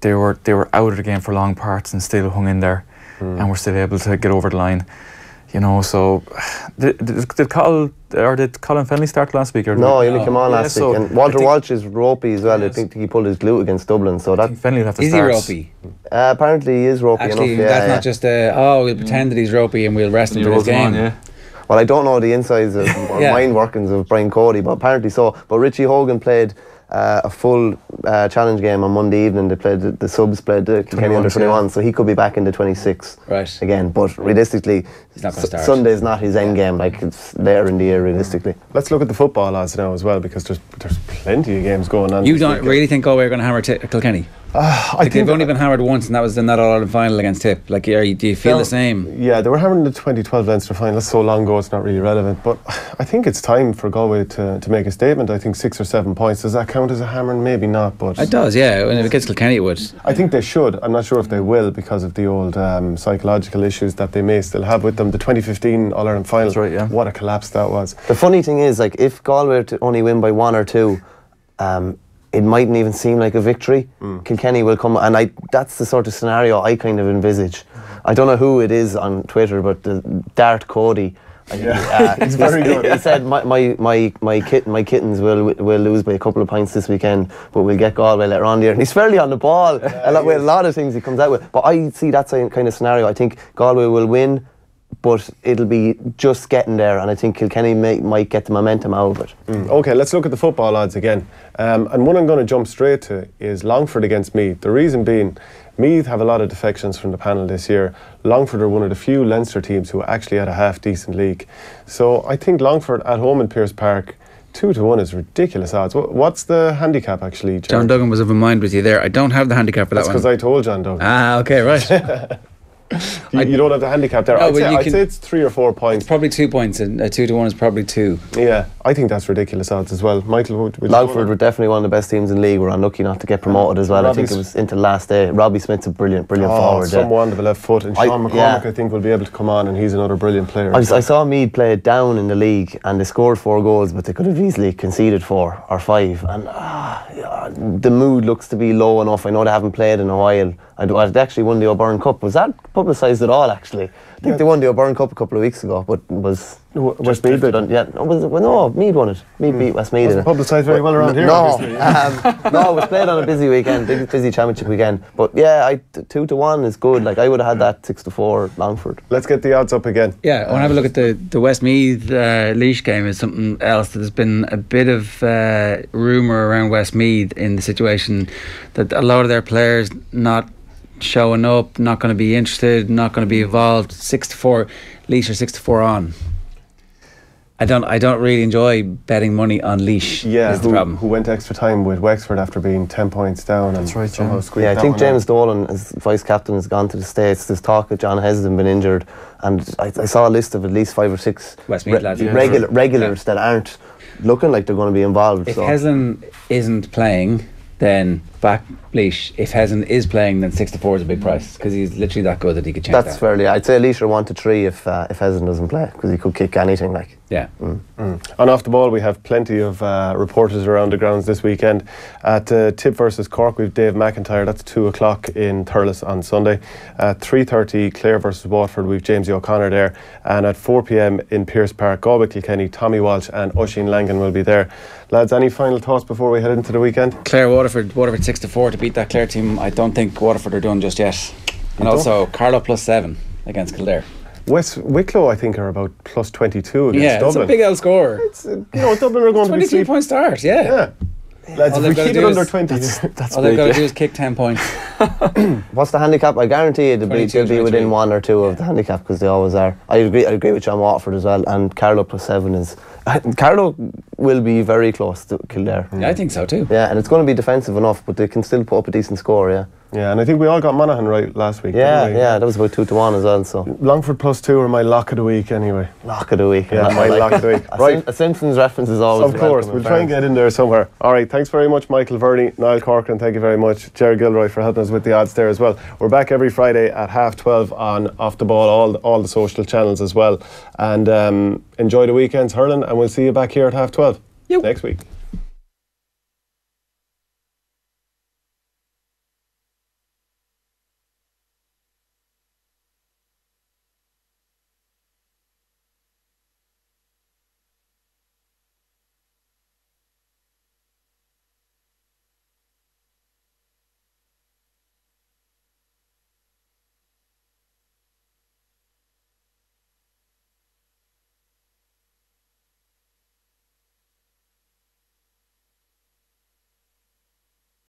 [SPEAKER 3] they were out of the game for long parts and still hung in there, and were still able to get over the line. So did Colin Fennelly start last week?
[SPEAKER 2] No, he only came on last week. And Walter Walsh is ropey as well. I think he pulled his glute against Dublin. So that
[SPEAKER 3] Fennelly will have to
[SPEAKER 5] is
[SPEAKER 3] start.
[SPEAKER 5] Is he ropey?
[SPEAKER 2] Apparently he is ropey
[SPEAKER 5] Actually,
[SPEAKER 2] enough.
[SPEAKER 5] that's not just we'll pretend that he's ropey and we'll rest him for his game.
[SPEAKER 2] Well, I don't know the insides of or mind workings of Brian Cody, but apparently so. But Richie Hogan played a full challenge game on Monday evening. They played the subs played the Kilkenny under 21, so he could be back in the 26 again. But realistically, Sunday's not his end game. Like, it's later in the year realistically.
[SPEAKER 1] Let's look at the football odds now as well, because there's plenty of games going on.
[SPEAKER 5] You don't really think Galway are going to hammer Kilkenny? I think they've only been hammered once, and that was in that All-Ireland final against Tipp. Like, do you feel the same?
[SPEAKER 1] Yeah, they were hammered in the 2012 Leinster final. That's so long ago, it's not really relevant. But I think it's time for Galway to make a statement. I think 6 or 7 points. Does that count as a hammering? Maybe not, but
[SPEAKER 5] it does. Yeah, when it gets Kilkenny, it would.
[SPEAKER 1] I think they should. I'm not sure if they will, because of the old psychological issues that they may still have with them. The 2015 All-Ireland final. That's right. Yeah. What a collapse that was.
[SPEAKER 2] The funny thing is, like, if Galway to only win by 1 or 2. It mightn't even seem like a victory. Kilkenny will come, and that's the sort of scenario I kind of envisage. I don't know who it is on Twitter, but the Dart Cody.
[SPEAKER 1] He's very good.
[SPEAKER 2] He said my kittens will lose by a couple of points this weekend, but we'll get Galway later on the year. And he's fairly on the ball with a lot of things he comes out with. But I see that kind of scenario. I think Galway will win, but it'll be just getting there, and I think Kilkenny might get the momentum out of it.
[SPEAKER 1] Okay, let's look at the football odds again. And one I'm going to jump straight to is Longford against Meath. The reason being, Meath have a lot of defections from the panel this year. Longford are one of the few Leinster teams who actually had a half-decent league. So I think Longford at home in Pearse Park, 2-1 is ridiculous odds. What's the handicap actually, John?
[SPEAKER 5] John Duggan was of a mind with you there. I don't have the handicap for that one.
[SPEAKER 1] That's because I told John Duggan.
[SPEAKER 5] Ah, okay, right.
[SPEAKER 1] You don't have the handicap there.
[SPEAKER 5] No,
[SPEAKER 1] I'd say it's 3 or 4 points.
[SPEAKER 5] It's probably 2 points, and 2-1 is probably 2.
[SPEAKER 1] Yeah, I think that's ridiculous odds as well. Michael,
[SPEAKER 2] Longford were definitely one of the best teams in the league. We're unlucky not to get promoted as well. I think it was into the last day. Robbie Smith's a brilliant forward.
[SPEAKER 1] Someone with a left foot, and Sean McCormick I think will be able to come on, and he's another brilliant player.
[SPEAKER 2] I saw Meath play down in the league, and they scored 4 goals, but they could have easily conceded 4 or 5. And the mood looks to be low enough. I know they haven't played in a while. They actually won the O'Byrne Cup. Was that publicised at all, actually? I think they won the O'Byrne Cup a couple of weeks ago, but was Westmeath done? Yeah, no, Meath won it. Meath beat Westmeath.
[SPEAKER 1] Wasn't publicised very well around here.
[SPEAKER 2] No, no, it was played on a busy weekend, busy championship weekend. But yeah, 2-1 is good. Like, I would have had that 6-4 Longford.
[SPEAKER 1] Let's get the odds up again.
[SPEAKER 5] Yeah, I want to have a look at the Westmeath Laois game. Is something else. There's been a bit of rumour around Westmeath in the situation that a lot of their players not showing up, not going to be interested, not going to be involved. 6-4 Laois, or 6-4 on. I don't really enjoy betting money on Laois.
[SPEAKER 1] Yeah,
[SPEAKER 5] is the problem.
[SPEAKER 1] Who went extra time with Wexford after being 10 points down.
[SPEAKER 3] That's right,
[SPEAKER 2] yeah. I think James Dolan, as vice captain, has gone to the States. There's talk that John Hesden been injured, and I saw a list of at least 5 or 6 regulars that aren't looking like they're going to be involved.
[SPEAKER 5] If Hesden isn't playing, then back Laois. If Hesden is playing, then 6-4 is a big price, because he's literally that good that he could change that.
[SPEAKER 2] That's fairly. I'd say Laois are 1-3 if Hesden doesn't play, because he could kick anything. Like,
[SPEAKER 5] yeah.
[SPEAKER 1] And off the ball, we have plenty of reporters around the grounds this weekend. At Tipp versus Cork, we've Dave McIntyre. That's 2 o'clock in Thurles on Sunday. At 3:30, Clare versus Waterford, we've Jamesy O'Connor there. And at 4 p.m. in Pearse Park, Galway Kilkenny, Tommy Walsh and Oisín Langan will be there. Lads, any final thoughts before we head into the weekend?
[SPEAKER 5] Clare Waterford 6-4 to beat that Clare team. I don't think Waterford are done just yet. And also Carlow +7 against Kildare.
[SPEAKER 1] West Wicklow, I think, are about +22 against Dublin.
[SPEAKER 5] Yeah, it's a big L score.
[SPEAKER 1] Dublin are going to be
[SPEAKER 5] 22-point start. Yeah.
[SPEAKER 1] Lads, if we keep it under 20,
[SPEAKER 5] all they've got to do is kick 10 points.
[SPEAKER 2] What's the handicap? I guarantee you they'll be within 1 or 2 of the handicap, because they always are. I agree with John Watford as well, and Carlow +7 is. Carlow will be very close to Kildare.
[SPEAKER 5] Yeah, I think so too.
[SPEAKER 2] Yeah, and it's going to be defensive enough, but they can still put up a decent score. Yeah.
[SPEAKER 1] Yeah, and I think we all got Monaghan right last week.
[SPEAKER 2] Yeah, that was about 2-1 as well. So
[SPEAKER 1] Longford +2 are my lock of the week anyway.
[SPEAKER 2] Lock of the week.
[SPEAKER 1] Yeah, my lock of the week.
[SPEAKER 2] Right, a Simpsons reference is always.
[SPEAKER 1] Of course, we'll try and get in there somewhere. All right, thanks very much, Michael Verney, Niall Corcoran. Thank you very much, Jerry Gilroy, for helping us with the odds there as well. We're back every Friday at 12:30 on Off the Ball, all the social channels as well. And enjoy the weekend's hurling, and we'll see you back here at 12:30 next week.